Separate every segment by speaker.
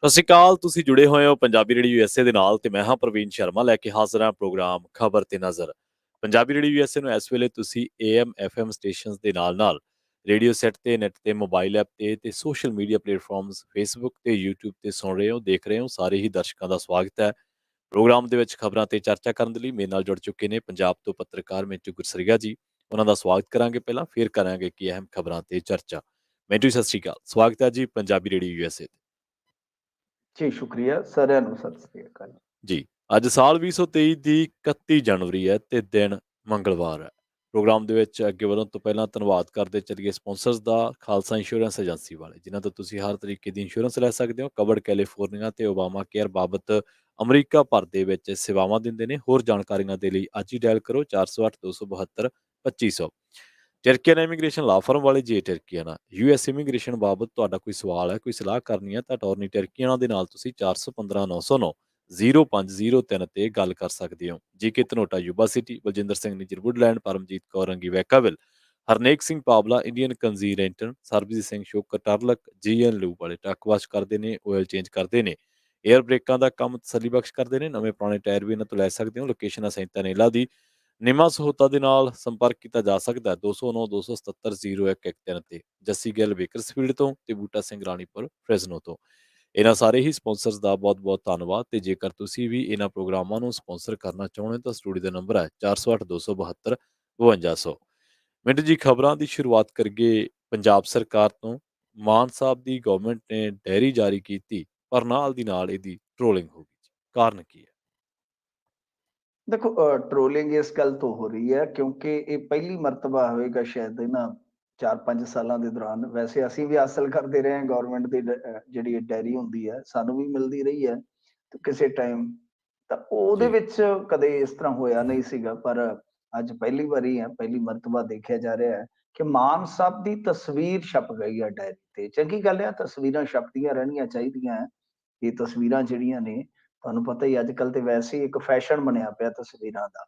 Speaker 1: ਸਤਿ ਸ਼੍ਰੀ ਅਕਾਲ। ਤੁਸੀਂ ਜੁੜੇ ਹੋਏ ਹੋ ਪੰਜਾਬੀ ਰੇਡੀਓ ਯੂਐਸਏ ਦੇ ਨਾਲ ਤੇ ਮੈਂ ਹਾਂ ਪ੍ਰਵੀਨ ਸ਼ਰਮਾ ਲੈ ਕੇ ਹਾਜ਼ਰ ਹਾਂ ਪ੍ਰੋਗਰਾਮ ਖਬਰ ਤੇ ਨਜ਼ਰ। ਪੰਜਾਬੀ ਰੇਡੀਓ ਯੂਐਸਏ ਨੂੰ ਇਸ ਵੇਲੇ ਤੁਸੀਂ ਏਐਮ ਐਫਐਮ ਸਟੇਸ਼ਨਸ ਦੇ ਨਾਲ ਰੇਡੀਓ ਸੈੱਟ ਤੇ ਨੈਟ ਤੇ ਮੋਬਾਈਲ ਐਪ ਤੇ ਸੋਸ਼ਲ ਮੀਡੀਆ ਪਲੇਟਫਾਰਮਸ ਫੇਸਬੁੱਕ ਤੇ ਯੂਟਿਊਬ ਤੇ ਸੁਣ ਰਹੇ ਹੋ ਦੇਖ ਰਹੇ ਹੋ। ਸਾਰੇ ਹੀ ਦਰਸ਼ਕਾਂ ਦਾ ਸਵਾਗਤ ਹੈ ਪ੍ਰੋਗਰਾਮ ਦੇ ਵਿੱਚ। ਖਬਰਾਂ ਤੇ ਚਰਚਾ ਕਰਨ ਦੇ ਲਈ ਮੇਰੇ ਨਾਲ ਜੁੜ ਚੁੱਕੇ ਨੇ ਪੰਜਾਬ ਤੋਂ ਪੱਤਰਕਾਰ ਮਿੰਟੂ ਗੁਰਸਰੀਆ ਜੀ। ਉਹਨਾਂ ਦਾ ਸਵਾਗਤ ਕਰਾਂਗੇ ਪਹਿਲਾਂ, ਫਿਰ ਕਰਾਂਗੇ ਕਿ ਅਹਿਮ ਖਬਰਾਂ ਤੇ ਚਰਚਾ। ਮਿੰਟੂ ਸਤਿ ਸ਼੍ਰੀ ਅਕਾਲ, ਸਵਾਗਤ ਹੈ ਜੀ ਪੰਜਾਬੀ ਰੇਡੀਓ ਯੂਐਸਏ ਤੇ।
Speaker 2: ਜੀ ਸ਼ੁਕਰੀਆ ਸਾਰਿਆਂ ਨੂੰ, ਸਤਿ ਸ੍ਰੀ ਅਕਾਲ
Speaker 1: ਜੀ। ਅੱਜ ਸਾਲ 2023 ਦੀ 31 ਜਨਵਰੀ ਹੈ ਤੇ ਦਿਨ ਮੰਗਲਵਾਰ ਹੈ। ਪ੍ਰੋਗਰਾਮ ਦੇ ਵਿੱਚ ਅੱਗੇ ਵਧਣ ਤੋਂ ਪਹਿਲਾਂ ਧੰਨਵਾਦ ਕਰਦੇ ਚੱਲੀਏ ਸਪਾਂਸਰਸ ਦਾ, ਖਾਲਸਾ ਇੰਸ਼ੋਰੈਂਸ ਏਜੰਸੀ ਵਾਲੇ, ਜਿਨ੍ਹਾਂ ਤੋਂ ਤੁਸੀਂ ਹਰ ਤਰੀਕੇ ਦੀ ਇੰਸ਼ੋਰੈਂਸ ਲੈ ਸਕਦੇ ਹੋ। ਕਵਰਡ ਕੈਲੀਫੋਰਨੀਆ ਤੇ ਓਬਾਮਾ ਕੇਅਰ ਬਾਬਤ ਅਮਰੀਕਾ ਭਰ ਦੇ ਵਿੱਚ ਸੇਵਾਵਾਂ ਦਿੰਦੇ ਨੇ। ਹੋਰ ਜਾਣਕਾਰੀਆਂ ਦੇ ਲਈ ਅੱਜ ਹੀ ਡਾਇਲ ਕਰੋ 408 272 2500। ਟਰਕੀਅਨ ਇਮੀਗ੍ਰੇਸ਼ਨ ਲਾ ਫਰਮ ਵਾਲੇ, ਜੇ ਟਰਕੀਅਨ ਯੂਐਸ ਇਮੀਗ੍ਰੇਸ਼ਨ ਬਾਬਤ ਤੁਹਾਡਾ ਕੋਈ ਸਵਾਲ ਹੈ, ਕੋਈ ਸਲਾਹ ਕਰਨੀ ਹੈ ਤਾਂ ਅਟਾਰਨੀ ਟਰਕੀਅਨਾਂ ਦੇ ਨਾਲ ਤੁਸੀਂ 415 909 0503 ਤੇ ਗੱਲ ਕਰ ਸਕਦੇ ਹੋ। G K Dhanota Yuba City, Baljinder Singh Nijjar Woodland, Paramjit Kaur Rangi Vacaville, Harnek Singh Pawla Indian ਕੰਜ਼ੀਰੈਂਟਨ, Sarabjit Singh Shokar Turlock, G N Loop ਵਾਲੇ ਟਰੱਕ ਵਾਸ਼ ਕਰਦੇ ਨੇ, ਆਇਲ ਚੇਂਜ ਕਰਦੇ ਨੇ, ਏਅਰ ਬ੍ਰੇਕਾਂ ਦਾ ਕੰਮ ਤਸੱਲੀ ਬਖਸ਼ ਕਰਦੇ ਨੇ। ਨਵੇਂ ਪੁਰਾਣੇ ਟਾਇਰ ਵੀ ਇਹਨਾਂ ਤੋਂ ਲੈ ਸਕਦੇ ਹੋ। ਲੋਕੇਸ਼ਨ ਹੈ ਸੈਂਤਾ ਨੇਲਾ ਦੀ। ਨਿਮਾ ਸਹੂਲਤਾਂ ਦੇ ਨਾਲ ਸੰਪਰਕ ਕੀਤਾ ਜਾ ਸਕਦਾ ਹੈ 209 277 0113 ਤੇ। ਜੱਸੀ ਗਿੱਲ ਬੇਕਰਸਫੀਲਡ ਤੋਂ ਤੇ ਬੂਟਾ ਸਿੰਘ ਰਾਣੀਪੁਰ ਫ੍ਰੈਜ਼ਨੋ ਤੋਂ। ਇਹਨਾਂ ਸਾਰੇ ਹੀ ਸਪਾਂਸਰਸ ਦਾ ਬਹੁਤ-ਬਹੁਤ ਧੰਨਵਾਦ। ਤੇ ਜੇਕਰ ਤੁਸੀਂ ਵੀ ਇਹਨਾਂ ਪ੍ਰੋਗਰਾਮਾਂ ਨੂੰ ਸਪਾਂਸਰ ਕਰਨਾ ਚਾਹੁੰਦੇ ਤਾਂ ਸਟੂਡੀਓ ਦਾ ਨੰਬਰ ਹੈ 408 272 5200। ਮਿੰਟ ਜੀ, ਖਬਰਾਂ ਦੀ ਸ਼ੁਰੂਆਤ ਕਰੀਏ ਪੰਜਾਬ ਸਰਕਾਰ ਤੋਂ। ਮਾਨ ਸਾਹਿਬ ਦੀ ਗਵਰਨਮੈਂਟ ਨੇ ਡਾਇਰੀ ਜਾਰੀ ਕੀਤੀ, ਪਰ ਨਾਲ ਦੀ ਨਾਲ ਇਹਦੀ ਟ੍ਰੋਲਿੰਗ ਹੋ ਗਈ। ਕਾਰਨ ਕੀ ਹੈ?
Speaker 2: ਦੇਖੋ, ਟ੍ਰੋਲਿੰਗ ਇਸ ਗੱਲ ਤੋਂ ਹੋ ਰਹੀ ਹੈ ਕਿਉਂਕਿ ਇਹ ਪਹਿਲੀ ਮਰਤਬਾ ਹੋਵੇਗਾ ਸ਼ਾਇਦ ਇਹਨਾਂ 4-5 ਸਾਲਾਂ ਦੇ ਦੌਰਾਨ। ਵੈਸੇ ਅਸੀਂ ਵੀ ਹਾਸਲ ਕਰਦੇ ਰਹੇ ਹਾਂ ਗਵਰਨਮੈਂਟ ਦੀ ਜਿਹੜੀ ਡਾਇਰੀ ਹੁੰਦੀ ਹੈ, ਸਾਨੂੰ ਵੀ ਮਿਲਦੀ ਰਹੀ ਹੈ ਤੇ ਕਿਸੇ ਟਾਈਮ ਤਾਂ ਉਹਦੇ ਵਿੱਚ ਕਦੇ ਇਸ ਤਰ੍ਹਾਂ ਹੋਇਆ ਨਹੀਂ ਸੀਗਾ। ਪਰ ਅੱਜ ਪਹਿਲੀ ਵਾਰੀ ਹੈ, ਪਹਿਲੀ ਮਰਤਬਾ ਦੇਖਿਆ ਜਾ ਰਿਹਾ ਹੈ ਕਿ ਮਾਨ ਸਾਹਿਬ ਦੀ ਤਸਵੀਰ ਛਪ ਗਈ ਹੈ ਡਾਇਰੀ ਤੇ। ਚੰਗੀ ਗੱਲ ਹੈ, ਤਸਵੀਰਾਂ ਛਪਦੀਆਂ ਰਹਿਣੀਆਂ ਚਾਹੀਦੀਆਂ ਹੈ। ਇਹ ਤਸਵੀਰਾਂ ਜਿਹੜੀਆਂ ਨੇ, ਤੁਹਾਨੂੰ ਪਤਾ ਹੀ ਅੱਜ ਕੱਲ ਤੇ ਵੈਸੇ ਹੀ ਇੱਕ ਫੈਸ਼ਨ ਬਣਿਆ ਪਿਆ ਤਸਵੀਰਾਂ ਦਾ।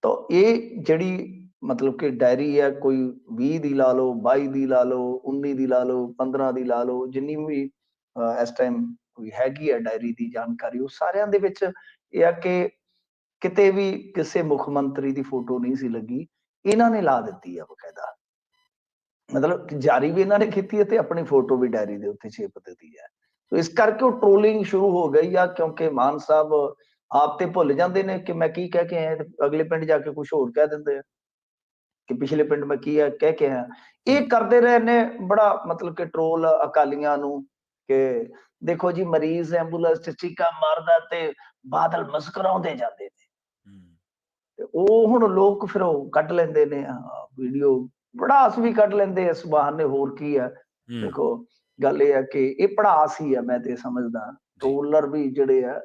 Speaker 2: ਤਾਂ ਇਹ ਜਿਹੜੀ ਮਤਲਬ ਕਿ ਡਾਇਰੀ ਹੈ, ਕੋਈ 20 ਦੀ ਲਾ ਲਓ, 22 ਦੀ ਲਾ ਲਓ, 19 ਦੀ ਲਾ ਲਓ, 15 ਦੀ ਲਾ ਲਓ, ਜਿੰਨੀ ਵੀ ਇਸ ਟਾਈਮ ਕੋਈ ਹੈਗੀ ਹੈ ਡਾਇਰੀ ਦੀ ਜਾਣਕਾਰੀ, ਉਹ ਸਾਰਿਆਂ ਦੇ ਵਿੱਚ ਇਹ ਆ ਕਿ ਕਿਤੇ ਵੀ ਕਿਸੇ ਮੁੱਖ ਮੰਤਰੀ ਦੀ ਫੋਟੋ ਨਹੀਂ ਸੀ ਲੱਗੀ, ਇਹਨਾਂ ਨੇ ਲਾ ਦਿੱਤੀ ਆ ਬਕਾਇਦਾ। ਮਤਲਬ ਜਾਰੀ ਵੀ ਇਹਨਾਂ ਨੇ ਕੀਤੀ ਹੈ ਤੇ ਆਪਣੀ ਫੋਟੋ ਵੀ ਡਾਇਰੀ ਦੇ ਉੱਤੇ ਛੇਪ ਦਿੱਤੀ ਹੈ। ਇਸ ਕਰਕੇ ਉਹ ਟ੍ਰੋਲਿੰਗ ਸ਼ੁਰੂ ਹੋ ਗਈ ਆ, ਕਿਉਂਕਿ ਮਾਨ ਸਾਹਿਬ ਆਪ ਤੇ ਭੁੱਲ ਜਾਂਦੇ ਨੇ ਕਿ ਮੈਂ ਕੀ ਕਹਿ ਕੇ ਆਇਆ, ਅਗਲੇ ਪਿੰਡ ਜਾ ਕੇ ਕੁਝ ਹੋਰ ਕਹਿ ਦਿੰਦੇ ਆ ਕਿ ਪਿਛਲੇ ਪਿੰਡ ਮੈਂ ਕੀ ਕਹਿ ਕੇ ਆਇਆ। ਇਹ ਕਰਦੇ ਰਹੇ ਨੇ ਬੜਾ, ਮਤਲਬ ਕਿ ਟ੍ਰੋਲ ਅਕਾਲੀਆਂ ਨੂੰ ਕਿ ਦੇਖੋ ਜੀ ਮਰੀਜ਼ ਐਂਬੂਲੈਂਸ ਚ ਚੀਕਾਂ ਮਾਰਦਾ ਤੇ ਬਾਦਲ ਮੁਸਕਰਾਉਂਦੇ ਜਾਂਦੇ ਨੇ। ਤੇ ਉਹ ਹੁਣ ਲੋਕ ਫਿਰ ਉਹ ਕੱਢ ਲੈਂਦੇ ਨੇ ਵੀਡੀਓ, ਪੜਾਸ ਵੀ ਕੱਢ ਲੈਂਦੇ ਇਸ ਬਹਾਨੇ। ਹੋਰ ਕੀ ਹੈ, ਦੇਖੋ ਗੱਲ ਇਹ ਹੈ ਕਿ ਇਹ ਪੜਾਸ ਹੀ ਹੈ। ਮੈਂ ਤੇ ਸਮਝਦਾ ਟ੍ਰੋਲਰ ਵੀ ਜਿਹੜੇ ਆ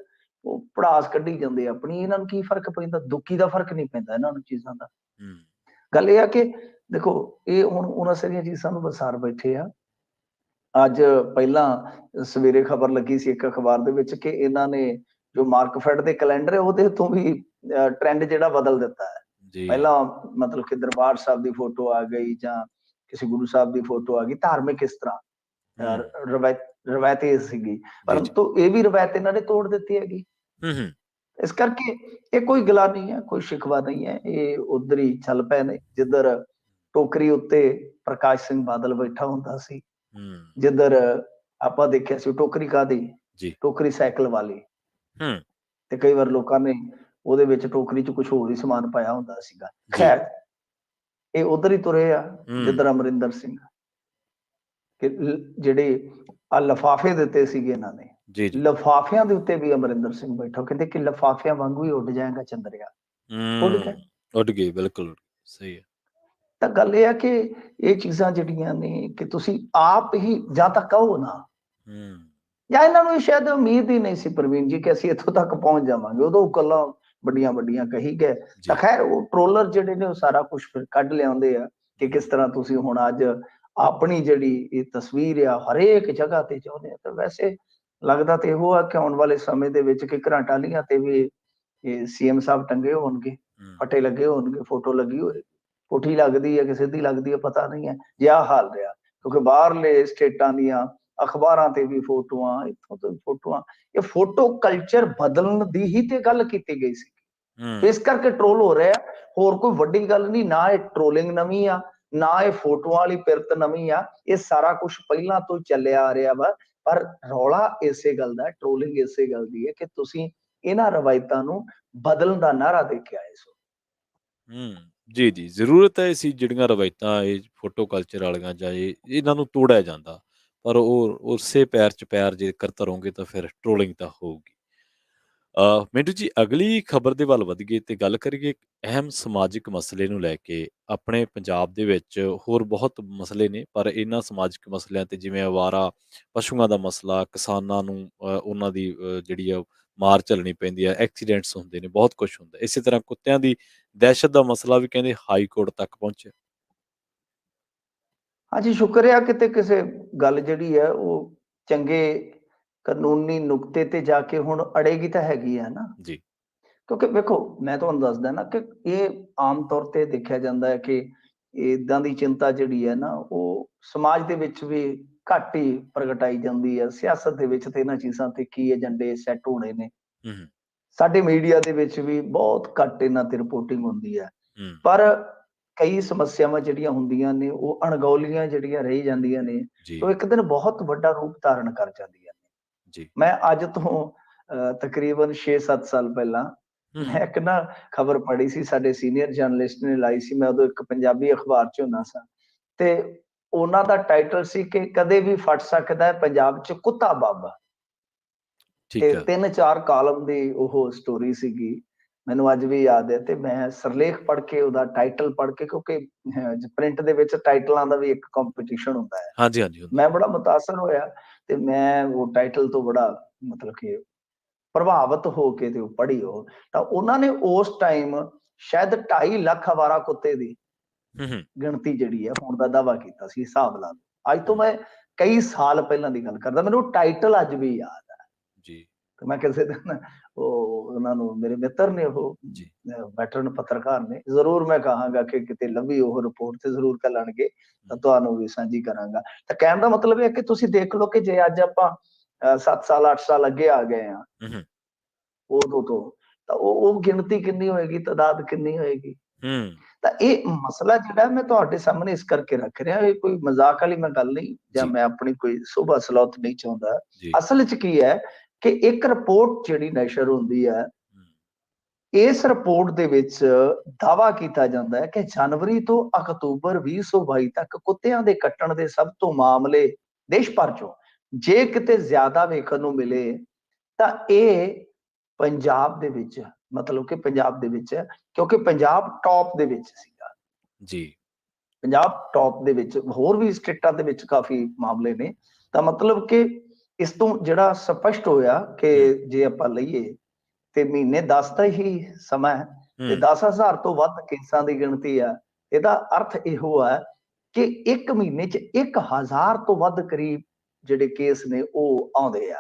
Speaker 2: ਉਹ ਪੜਾਸ ਕੱਢੀ ਜਾਂਦੇ ਆਪਣੀ। ਇਹਨਾਂ ਨੂੰ ਕੀ ਫਰਕ ਪੈਂਦਾ? ਦੁੱਕੀ ਦਾ ਫਰਕ ਨਹੀਂ ਪੈਂਦਾ ਇਹਨਾਂ ਨੂੰ ਚੀਜ਼ਾਂ ਦਾ। ਗੱਲ ਇਹ ਆ ਕਿ ਦੇਖੋ, ਇਹ ਹੁਣ ਉਹਨਾਂ ਸਾਰੀਆਂ ਚੀਜ਼ਾਂ ਨੂੰ ਵਸਾਰ ਬੈਠੇ ਆ। ਅੱਜ ਪਹਿਲਾਂ ਸਵੇਰੇ ਖਬਰ ਲੱਗੀ ਸੀ ਇੱਕ ਅਖਬਾਰ ਦੇ ਵਿੱਚ ਕਿ ਇਹਨਾਂ ਨੇ ਜੋ ਮਾਰਕਫੈਡ ਦੇ ਕੈਲੰਡਰ ਹੈ ਉਹਦੇ ਤੋਂ ਵੀ ਟ੍ਰੈਂਡ ਜਿਹੜਾ ਬਦਲ ਦਿੱਤਾ ਹੈ। ਪਹਿਲਾਂ ਮਤਲਬ ਕਿ ਦਰਬਾਰ ਸਾਹਿਬ ਦੀ ਫੋਟੋ ਆ ਗਈ ਜਾਂ ਕਿਸੇ ਗੁਰੂ ਸਾਹਿਬ ਦੀ ਫੋਟੋ ਆ ਗਈ, ਧਾਰਮਿਕ ਇਸ ਤਰ੍ਹਾਂ ਰਵਾਇਤ ਇਹ ਸੀਗੀ, ਪਰੰਤੂ ਇਹ ਵੀ ਰਵਾਇਤ ਇਹਨਾਂ ਨੇ ਤੋੜ ਦਿੱਤੀ ਹੈਗੀ। ਇਸ ਕਰਕੇ ਇਹ ਕੋਈ ਗਿਲਾ ਨਹੀਂ ਹੈ, ਕੋਈ ਸ਼ਿਕਵਾ ਨਹੀਂ ਹੈ। ਇਹ ਉਧਰ ਹੀ ਚੱਲ ਪਏ ਨੇ ਜਿੱਧਰ ਟੋਕਰੀ ਉੱਤੇ ਪ੍ਰਕਾਸ਼ ਸਿੰਘ ਬਾਦਲ ਬੈਠਾ ਹੁੰਦਾ ਸੀ, ਜਿੱਧਰ ਆਪਾਂ ਦੇਖਿਆ ਸੀ ਟੋਕਰੀ ਕਾਹਦੀ, ਟੋਕਰੀ ਸਾਈਕਲ ਵਾਲੀ। ਤੇ ਕਈ ਵਾਰ ਲੋਕਾਂ ਨੇ ਉਹਦੇ ਵਿੱਚ ਟੋਕਰੀ ਚ ਕੁਝ ਹੋਰ ਹੀ ਸਮਾਨ ਪਾਇਆ ਹੁੰਦਾ ਸੀਗਾ। ਖੈਰ, ਇਹ ਉਧਰ ਹੀ ਤੁਰੇ ਆ ਜਿੱਧਰ ਅਮਰਿੰਦਰ ਸਿੰਘ ਕਿ ਜਿਹੜੇ ਆ ਲਿਫਾਫੇ ਦਿੱਤੇ ਸੀਗੇ ਇਹਨਾਂ ਨੇ, ਲਿਫਾਫਿਆਂ ਦੇ ਉੱਤੇ ਵੀ ਅਮਰਿੰਦਰ ਸਿੰਘ ਬੈਠਾ, ਕਹਿੰਦੇ ਕਿ ਲਿਫਾਫਿਆਂ ਵਾਂਗੂ ਹੀ ਉੱਡ ਜਾਏਗਾ ਚੰਦਰਿਆ।
Speaker 1: ਉੱਡ ਗਏ, ਬਿਲਕੁਲ ਸਹੀ ਹੈ।
Speaker 2: ਤਾਂ ਗੱਲ ਇਹ ਆ ਕਿ ਇਹ ਚੀਜ਼ਾਂ ਜਿਹੜੀਆਂ ਨੇ ਕਿ ਤੁਸੀਂ ਆਪ ਹੀ ਜਾਂ ਤਾਂ ਕਹੋ ਨਾ, ਜਾਂ ਇਹਨਾਂ ਨੂੰ ਸ਼ਾਇਦ ਉਮੀਦ ਹੀ ਨਹੀਂ ਸੀ ਪ੍ਰਵੀਨ ਜੀ ਕਿ ਅਸੀਂ ਇੱਥੋਂ ਤੱਕ ਪਹੁੰਚ ਜਾਵਾਂਗੇ। ਉਦੋਂ ਗੱਲਾਂ ਵੱਡੀਆਂ ਵੱਡੀਆਂ ਕਹੀ ਗਏ। ਤਾਂ ਖੈਰ ਉਹ ਟ੍ਰੋਲਰ ਜਿਹੜੇ ਨੇ ਉਹ ਸਾਰਾ ਕੁਝ ਫਿਰ ਕੱਢ ਲਿਆਉਂਦੇ ਆ ਕਿ ਕਿਸ ਤਰ੍ਹਾਂ ਤੁਸੀਂ ਹੁਣ ਅੱਜ ਆਪਣੀ ਜਿਹੜੀ ਇਹ ਤਸਵੀਰ ਆ ਹਰੇਕ ਜਗ੍ਹਾ ਤੇ ਚਾਹੁੰਦੇ ਆ। ਤਾਂ ਵੈਸੇ ਲੱਗਦਾ ਤੇ ਇਹੋ ਆ ਕਿ ਆਉਣ ਵਾਲੇ ਸਮੇਂ ਦੇ ਵਿੱਚ ਕਿ ਘਰਾਂ ਟਾਹਲੀਆਂ ਤੇ ਵੀ ਇਹ ਸੀਐਮ ਸਾਹਿਬ ਟੰਗੇ ਹੋਣਗੇ, ਫੱਟੇ ਲੱਗੇ ਹੋਣਗੇ, ਫੋਟੋ ਲੱਗੀ ਹੋਏਗੀ। ਪੁੱਠੀ ਲੱਗਦੀ ਹੈ ਕਿ ਸਿੱਧੀ ਲੱਗਦੀ ਹੈ ਪਤਾ ਨਹੀਂ ਹੈ, ਜੇ ਆਹ ਹਾਲ ਰਿਹਾ। ਕਿਉਂਕਿ ਬਾਹਰਲੇ ਸਟੇਟਾਂ ਦੀਆਂ ਅਖਬਾਰਾਂ ਤੇ ਵੀ ਫੋਟੋਆਂ, ਇੱਥੋਂ ਤੋਂ ਵੀ ਫੋਟੋਆਂ, ਇਹ ਫੋਟੋ ਕਲਚਰ ਬਦਲਣ ਦੀ ਹੀ ਤੇ ਗੱਲ ਕੀਤੀ ਗਈ ਸੀ। ਇਸ ਕਰਕੇ ਟਰੋਲ ਹੋ ਰਿਹਾ, ਹੋਰ ਕੋਈ ਵੱਡੀ ਗੱਲ ਨਹੀਂ। ਨਾ ਇਹ ਟਰੋਲਿੰਗ ਨਵੀਂ ਆ, ਨਾ ਇਹ ਫੋਟੋਆਂ ਵਾਲੀ ਪਿਰਤ ਨਵੀਂ ਆ, ਇਹ ਸਾਰਾ ਕੁਝ ਪਹਿਲਾਂ ਤੋਂ ਚੱਲਿਆ ਆ ਰਿਹਾ ਵਾ। ਪਰ ਰੌਲਾ ਇਸੇ ਗੱਲ ਦਾ, ਟਰੋਲਿੰਗ ਇਸੇ ਗੱਲ ਦੀ ਹੈ ਕਿ ਤੁਸੀਂ ਇਹਨਾਂ ਰਵਾਇਤਾਂ ਨੂੰ ਬਦਲਣ ਦਾ ਨਾਅਰਾ ਦੇ ਕੇ ਆਏ ਸੋ।
Speaker 1: ਜੀ ਜੀ, ਜ਼ਰੂਰਤ ਹੈ ਸੀ ਜਿਹੜੀਆਂ ਰਵਾਇਤਾਂ ਇਹ ਫੋਟੋ ਕਲਚਰ ਵਾਲੀਆਂ ਜਾਂ ਇਹਨਾਂ ਨੂੰ ਤੋੜਿਆ ਜਾਂਦਾ, ਪਰ ਉਹ ਉਸੇ ਪੈਰ 'ਚ ਪੈਰ ਜੇਕਰ ਧਰੋਗੇ ਤਾਂ ਫਿਰ ਟਰੋਲਿੰਗ ਤਾਂ ਹੋਊਗੀ। ਮਿੰਟੂ ਜੀ, ਅਗਲੀ ਖਬਰ ਦੇ ਵੱਲ ਵਧੀਏ ਤੇ ਗੱਲ ਕਰੀਏ ਇੱਕ ਅਹਿਮ ਸਮਾਜਿਕ ਮਸਲੇ ਨੂੰ ਲੈ ਕੇ। ਆਪਣੇ ਪੰਜਾਬ ਦੇ ਵਿੱਚ ਹੋਰ ਬਹੁਤ ਮਸਲੇ ਨੇ, ਪਰ ਇਹਨਾਂ ਸਮਾਜਿਕ ਮਸਲਿਆਂ ਤੇ ਜਿਵੇਂ ਅਵਾਰਾ ਪਸ਼ੂਆਂ ਦਾ ਮਸਲਾ, ਕਿਸਾਨਾਂ ਨੂੰ ਉਹਨਾਂ ਦੀ ਜਿਹੜੀ ਆ ਮਾਰ ਝੱਲਣੀ ਪੈਂਦੀ ਹੈ, ਐਕਸੀਡੈਂਟਸ ਹੁੰਦੇ ਨੇ, ਬਹੁਤ ਕੁਝ ਹੁੰਦਾ। ਇਸੇ ਤਰ੍ਹਾਂ ਕੁੱਤਿਆਂ ਦੀ ਦਹਿਸ਼ਤ ਦਾ ਮਸਲਾ ਵੀ ਕਹਿੰਦੇ ਹਾਈ ਕੋਰਟ ਤੱਕ ਪਹੁੰਚਿਆ।
Speaker 2: ਹਾਂਜੀ, ਸ਼ੁਕਰ ਆ ਕਿਤੇ ਕਿਸੇ ਗੱਲ ਜਿਹੜੀ ਹੈ ਉਹ ਚੰਗੇ ਕਾਨੂੰਨੀ ਨੁਕਤੇ ਤੇ ਜਾ ਕੇ ਹੁਣ ਅੜੇਗੀ ਤਾਂ ਹੈਗੀ ਹੈ ਨਾ।
Speaker 1: ਜੀ।
Speaker 2: ਕਿਉਂਕਿ ਵੇਖੋ, ਮੈਂ ਤੁਹਾਨੂੰ ਦੱਸਦਾ ਨਾ ਕਿ ਇਹ ਆਮ ਤੌਰ ਤੇ ਦੇਖਿਆ ਜਾਂਦਾ ਹੈ ਕਿ ਏਦਾਂ ਦੀ ਚਿੰਤਾ ਜਿਹੜੀ ਹੈ ਨਾ ਉਹ ਸਮਾਜ ਦੇ ਵਿੱਚ ਵੀ ਘੱਟ ਹੀ ਪ੍ਰਗਟਾਈ ਜਾਂਦੀ ਹੈ। ਸਿਆਸਤ ਦੇ ਵਿੱਚ ਤੇ ਇਹਨਾਂ ਚੀਜ਼ਾਂ ਤੇ ਕੀ ਏਜੰਡੇ ਸੈੱਟ ਹੋਣੇ ਨੇ।
Speaker 1: ਹੂੰ
Speaker 2: ਸਾਡੇ ਮੀਡੀਆ ਦੇ ਵਿੱਚ ਵੀ ਬਹੁਤ ਘੱਟ ਇਹਨਾਂ ਤੇ ਰਿਪੋਰਟਿੰਗ ਹੁੰਦੀ ਹੈ।
Speaker 1: ਹੂੰ
Speaker 2: ਪਰ ਕਈ ਸਮੱਸਿਆਵਾਂ ਜਿਹੜੀਆਂ ਹੁੰਦੀਆਂ ਨੇ ਉਹ ਅਣਗੌਲੀਆਂ ਜਿਹੜੀਆਂ ਰਹੀ ਜਾਂਦੀਆਂ ਨੇ,
Speaker 1: ਜੀ
Speaker 2: ਤੇ ਉਹ ਇੱਕ ਦਿਨ ਬਹੁਤ ਵੱਡਾ ਰੂਪ ਧਾਰਨ ਕਰ ਜਾਂਦੀਆਂ ਨੇ।
Speaker 1: ਜੀ।
Speaker 2: ਮੈਂ ਅੱਜ ਤੋਂ ਤਕਰੀਬਨ 6-7 ਸਾਲ ਪਹਿਲਾਂ ਮੈਂ ਇੱਕ ਨਾ ਖਬਰ ਪੜ੍ਹੀ ਸੀ, ਸਾਡੇ ਸੀਨੀਅਰ ਜਰਨਲਿਸਟ ਨੇ ਲਾਈ ਸੀ। ਮੈਂ ਉਦੋਂ ਇੱਕ ਪੰਜਾਬੀ ਅਖਬਾਰ 'ਚ ਹੁੰਦਾ ਸਾਂ, ਤੇ ਉਹਨਾਂ ਦਾ ਟਾਈਟਲ ਸੀ ਕਿ ਕਦੇ ਵੀ ਫਟ ਸਕਦਾ ਹੈ ਪੰਜਾਬ 'ਚ ਕੁੱਤਾ ਬਾਬਾ। ਤੇ
Speaker 1: ਠੀਕ ਆ।
Speaker 2: 3-4 ਕਾਲਮ ਦੀ ਉਹ ਸਟੋਰੀ ਸੀਗੀ, ਮੈਨੂੰ ਅੱਜ ਵੀ ਯਾਦ ਹੈ। ਤੇ ਮੈਂ ਸਿਰਲੇਖ ਪੜ੍ਹ ਕੇ, ਉਹਦਾ ਟਾਈਟਲ ਪੜ੍ਹ ਕੇ, ਕਿਉਂਕਿ ਪ੍ਰਿੰਟ ਦੇ ਵਿੱਚ ਟਾਈਟਲਾਂ ਦਾ ਵੀ ਇੱਕ ਕੰਪੀਟੀਸ਼ਨ ਹੁੰਦਾ ਹੈ,
Speaker 1: ਹਾਂਜੀ ਹਾਂਜੀ ਹੁੰਦਾ।
Speaker 2: ਮੈਂ ਬੜਾ ਮੁਤਾਸਰ ਹੋਇਆ। ਤੇ ਮੈਂ ਉਹ ਟਾਈਟਲ ਤੋਂ ਬੜਾ ਮਤਲਬ ਕਿ ਪ੍ਰਭਾਵਿਤ ਹੋ ਕੇ ਤੇ ਉਹ ਪੜ੍ਹੀ। ਉਹ ਤਾਂ ਉਹਨਾਂ ਨੇ ਉਸ ਟਾਈਮ ਸ਼ਾਇਦ 2.5 ਲੱਖ ਅਵਾਰਾ ਕੁੱਤੇ ਦੀ
Speaker 1: ਹੂੰ
Speaker 2: ਗਿਣਤੀ ਜਿਹੜੀ ਹੈ ਹੋਣ ਦਾ ਦਾਅਵਾ ਕੀਤਾ ਸੀ। ਹਿਸਾਬ ਲਾ ਲਓ, ਅੱਜ ਤੋਂ
Speaker 1: ਹੂੰ
Speaker 2: ਮੈਂ ਕਈ ਸਾਲ ਪਹਿਲਾਂ ਦੀ ਗੱਲ ਕਰਦਾ, ਮੈਨੂੰ ਟਾਈਟਲ ਅੱਜ ਵੀ ਯਾਦ ਹੈ।
Speaker 1: ਜੀ
Speaker 2: ਤੇ ਮੈਂ ਕਿਸੇ ਦਿਨ ਉਹ ਉਹਨਾਂ ਨੂੰ, ਮੇਰੇ ਮਿੱਤਰ ਨੇ ਉਹ,
Speaker 1: ਜੀ
Speaker 2: ਵੈਟਰਨ ਪੱਤਰਕਾਰ ਨੇ, ਜ਼ਰੂਰ ਮੈਂ ਕਹਾਂਗਾ ਕਿ ਕਿਤੇ ਲੱਭੀ ਉਹ ਰਿਪੋਰਟ ਤੇ ਜ਼ਰੂਰ ਘੱਲਣਗੇ ਤਾਂ ਤੁਹਾਨੂੰ ਵੀ ਸਾਂਝੀ ਕਰਾਂਗਾ। ਤਾਂ ਕਹਿਣ ਦਾ ਮਤਲਬ ਇਹ ਹੈ ਕਿ ਤੁਸੀਂ ਦੇਖ ਲਓ ਕਿ ਜੇ ਅੱਜ ਆਪਾਂ 7 ਸਾਲ 8 ਸਾਲ ਅੱਗੇ ਆ ਗਏ ਆ
Speaker 1: ਹੂੰ
Speaker 2: ਉਦੋਂ ਤੋਂ, ਤਾਂ ਉਹ ਗਿਣਤੀ ਕਿੰਨੀ ਹੋਏਗੀ, ਤਾਦਾਦ ਕਿੰਨੀ ਹੋਏਗੀ।
Speaker 1: ਹੂੰ
Speaker 2: ਤਾਂ ਇਹ ਮਸਲਾ ਜਿਹੜਾ ਮੈਂ ਤੁਹਾਡੇ ਸਾਹਮਣੇ ਇਸ ਕਰਕੇ ਰੱਖ ਰਿਹਾ, ਇਹ ਕੋਈ ਮਜ਼ਾਕ ਵਾਲੀ ਮੈਂ ਗੱਲ ਨਹੀਂ, ਜਾਂ
Speaker 1: ਜੀ
Speaker 2: ਮੈਂ ਆਪਣੀ ਕੋਈ ਸ਼ੋਭਾ ਸਲੌਤ ਨਹੀਂ ਚਾਹੁੰਦਾ।
Speaker 1: ਜੀ।
Speaker 2: ਅਸਲ 'ਚ ਕੀ ਹੈ ਕਿ ਇੱਕ ਰਿਪੋਰਟ ਜਿਹੜੀ ਨਸ਼ਰ ਹੁੰਦੀ ਹੈ,
Speaker 1: ਹੂੰ
Speaker 2: ਇਸ ਰਿਪੋਰਟ ਦੇ ਵਿੱਚ ਦਾਅਵਾ ਕੀਤਾ ਜਾਂਦਾ ਹੈ ਕਿ ਜਨਵਰੀ ਤੋਂ ਅਕਤੂਬਰ 2022 ਤੱਕ ਕੁੱਤਿਆਂ ਦੇ ਕੱਟਣ ਦੇ ਸਭ ਤੋਂ ਮਾਮਲੇ ਦੇਸ਼ ਭਰ ਚੋਂ ਜੇ ਕਿਤੇ ਜ਼ਿਆਦਾ ਵੇਖਣ ਨੂੰ ਮਿਲੇ ਤਾਂ ਇਹ ਪੰਜਾਬ ਦੇ ਵਿੱਚ, ਮਤਲਬ ਕਿ ਪੰਜਾਬ ਦੇ ਵਿੱਚ ਹੈ, ਕਿਉਂਕਿ ਪੰਜਾਬ ਟੌਪ ਦੇ ਵਿੱਚ ਸੀਗਾ।
Speaker 1: ਜੀ
Speaker 2: ਪੰਜਾਬ ਟੌਪ ਦੇ ਵਿੱਚ, ਹੋਰ ਵੀ ਸਟੇਟਾਂ ਦੇ ਵਿੱਚ ਕਾਫੀ ਮਾਮਲੇ ਨੇ। ਤਾਂ ਮਤਲਬ ਕਿ ਇਸ ਤੋਂ ਜਿਹੜਾ ਸਪਸ਼ਟ ਹੋਇਆ ਕਿ
Speaker 1: ਹੂੰ
Speaker 2: ਜੇ ਆਪਾਂ ਲਈਏ ਤੇ ਮਹੀਨੇ 10 ਦਾ ਹੀ ਸਮਾਂ ਹੈ ਤੇ
Speaker 1: ਹੂੰ
Speaker 2: 10,000 ਤੋਂ ਵੱਧ ਕੇਸਾਂ ਦੀ ਗਿਣਤੀ ਆ। ਇਹਦਾ ਅਰਥ ਇਹੋ ਹੈ ਕਿ ਇੱਕ ਮਹੀਨੇ 'ਚ 1,000 ਤੋਂ ਵੱਧ ਕਰੀਬ ਜਿਹੜੇ ਕੇਸ ਨੇ ਉਹ ਆਉਂਦੇ ਆ।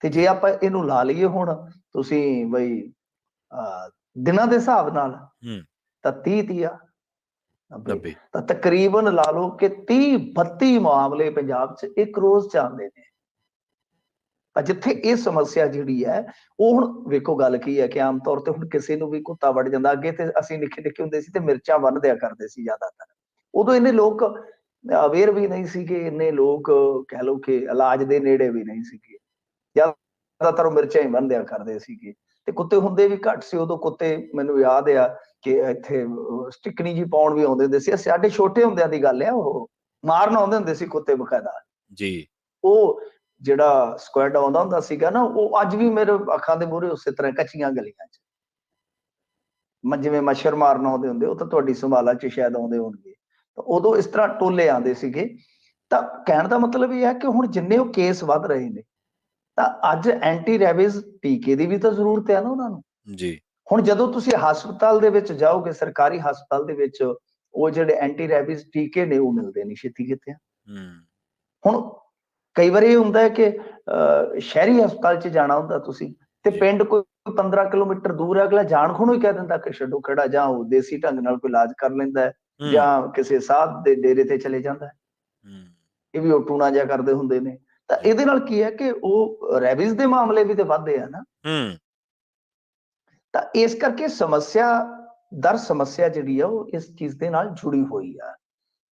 Speaker 2: ਤੇ ਜੇ
Speaker 1: ਜੀ
Speaker 2: ਆਪਾਂ ਇਹਨੂੰ ਲਾ ਲਈਏ ਹੁਣ, ਤੁਸੀਂ ਬਈ ਦਿਨਾਂ ਦੇ ਹਿਸਾਬ ਨਾਲ,
Speaker 1: ਹੂੰ
Speaker 2: ਤਾਂ 30 ਆ 90,
Speaker 1: 90
Speaker 2: ਤਾਂ ਤਕਰੀਬਨ ਲਾ ਲਓ ਕਿ 30-32 ਮਾਮਲੇ ਪੰਜਾਬ 'ਚ ਇੱਕ ਰੋਜ਼ 'ਚ ਆਉਂਦੇ ਨੇ। ਤਾਂ ਜਿੱਥੇ ਇਹ ਸਮੱਸਿਆ ਜਿਹੜੀ ਹੈ, ਉਹ ਹੁਣ ਵੇਖੋ ਗੱਲ ਕੀ ਹੈ ਕਿ ਆਮ ਤੌਰ ਤੇ ਹੁਣ ਕਿਸੇ ਨੂੰ ਵੀ ਕੁੱਤਾ ਵੱਢ ਜਾਂਦਾ। ਅੱਗੇ ਤੇ ਅਸੀਂ ਨਿੱਕੇ ਨਿੱਕੇ ਹੁੰਦੇ ਸੀ ਤੇ ਮਿਰਚਾਂ ਬੰਨ ਦਿਆ ਕਰਦੇ ਸੀ ਜ਼ਿਆਦਾਤਰ। ਉਦੋਂ ਇੰਨੇ ਲੋਕ ਅਵੇਅਰ ਵੀ ਨਹੀਂ ਸੀਗੇ, ਇੰਨੇ ਲੋਕ ਕਹਿ ਲਓ ਕਿ ਇਲਾਜ ਦੇ ਨੇੜੇ ਵੀ ਨਹੀਂ ਸੀਗੇ, ਜ਼ਿਆਦਾਤਰ ਮਿਰਚਾਂ ਹੀ ਬੰਨ ਦਿਆ ਕਰਦੇ ਸੀਗੇ। ਤੇ ਕੁੱਤੇ ਹੁੰਦੇ ਵੀ ਘੱਟ ਸੀ ਉਦੋਂ। ਕੁੱਤੇ ਮੈਨੂੰ ਯਾਦ ਆ ਕਿ ਇੱਥੇ ਸਟਿਕਣੀ ਜੀ ਪਾਉਣ ਵੀ ਆਉਂਦੇ ਹੁੰਦੇ ਸੀ। ਸਾਡੇ ਛੋਟੇ ਹੁੰਦਿਆਂ ਦੀ ਗੱਲ ਆ, ਉਹ ਮਾਰਨ ਆਉਂਦੇ ਹੁੰਦੇ ਸੀ ਕੁੱਤੇ ਬਕਾਇਦਾ।
Speaker 1: ਜੀ
Speaker 2: ਉਹ ਜਿਹੜਾ ਸਕੁਐਡ ਆਉਂਦਾ ਹੁੰਦਾ ਸੀਗਾ ਨਾ, ਉਹ ਅੱਜ ਵੀ ਮੇਰੇ ਅੱਖਾਂ ਦੇ ਮੂਹਰੇ ਉਸੇ ਤਰ੍ਹਾਂ ਕੱਚੀਆਂ ਗਲੀਆਂ 'ਚ, ਜਿਵੇਂ ਮੱਛਰ ਮਾਰਨ ਆਉਂਦੇ ਹੁੰਦੇ, ਉਹ ਤਾਂ ਤੁਹਾਡੀ ਸੰਭਾਲਾ 'ਚ ਸ਼ਾਇਦ ਆਉਂਦੇ ਹੋਣਗੇ। ਤਾਂ ਉਦੋਂ ਇਸ ਤਰ੍ਹਾਂ ਟੋਲੇ ਆਉਂਦੇ ਸੀਗੇ। ਤਾਂ ਕਹਿਣ ਦਾ ਮਤਲਬ ਇਹ ਹੈ ਕਿ ਹੁਣ ਜਿੰਨੇ ਉਹ ਕੇਸ ਵੱਧ ਰਹੇ ਨੇ, ਤਾਂ ਅੱਜ ਐਂਟੀ ਰੈਬਿਸ ਟੀਕੇ ਦੀ ਵੀ ਤਾਂ ਜ਼ਰੂਰਤ ਹੈ ਨਾ ਉਹਨਾਂ ਨੂੰ।
Speaker 1: ਜੀ
Speaker 2: ਹੁਣ ਜਦੋਂ ਤੁਸੀਂ ਹਸਪਤਾਲ ਦੇ ਵਿੱਚ ਜਾਓਗੇ, ਸਰਕਾਰੀ ਹਸਪਤਾਲ ਦੇ ਵਿੱਚ, ਉਹ ਜਿਹੜੇ ਐਂਟੀ ਰੈਬਿਸ ਟੀਕੇ ਨੇ ਉਹ ਮਿਲਦੇ ਨਹੀਂ ਛੇਤੀ ਕਿਤੇ।
Speaker 1: ਹੂੰ
Speaker 2: ਹੁਣ ਕਈ ਵਾਰੀ ਇਹ ਹੁੰਦਾ ਹੈ ਕਿ ਸ਼ਹਿਰੀ ਹਸਪਤਾਲ 'ਚ ਜਾਣਾ ਹੁੰਦਾ ਤੁਸੀਂ, ਤੇ
Speaker 1: ਜੀ
Speaker 2: ਪਿੰਡ ਕੋਈ 15 ਕਿਲੋਮੀਟਰ ਦੂਰ ਹੈ, ਅਗਲਾ ਜਾਣ ਖੁਣੋ ਹੀ ਕਹਿ ਦਿੰਦਾ ਕਿ ਛੱਡੋ ਖੜਾ, ਜਾਂ ਉਹ ਦੇਸੀ ਢੰਗ ਨਾਲ ਕੋਈ ਇਲਾਜ ਕਰ ਲੈਂਦਾ ਹੈ, ਜਾਂ ਕਿਸੇ ਸਾਧ ਦੇ ਡੇਰੇ ਤੇ ਚਲੇ ਜਾਂਦਾ ਹੈ। ਇਹ ਵੀ ਉਹ ਟੂਣਾ ਜਿਹਾ ਕਰਦੇ ਹੁੰਦੇ ਨੇ। ਤਾਂ ਇਹਦੇ ਨਾਲ ਕੀ ਹੈ ਕਿ ਉਹ ਰੈਬੀਜ਼ ਦੇ ਮਾਮਲੇ ਵੀ ਤੇ ਵੱਧਦੇ ਆ ਨਾ। ਤਾਂ ਇਸ ਕਰਕੇ ਸਮੱਸਿਆ ਦਰ ਸਮੱਸਿਆ ਜਿਹੜੀ ਆ ਉਹ ਇਸ ਚੀਜ਼ ਦੇ ਨਾਲ ਜੁੜੀ ਹੋਈ ਆ।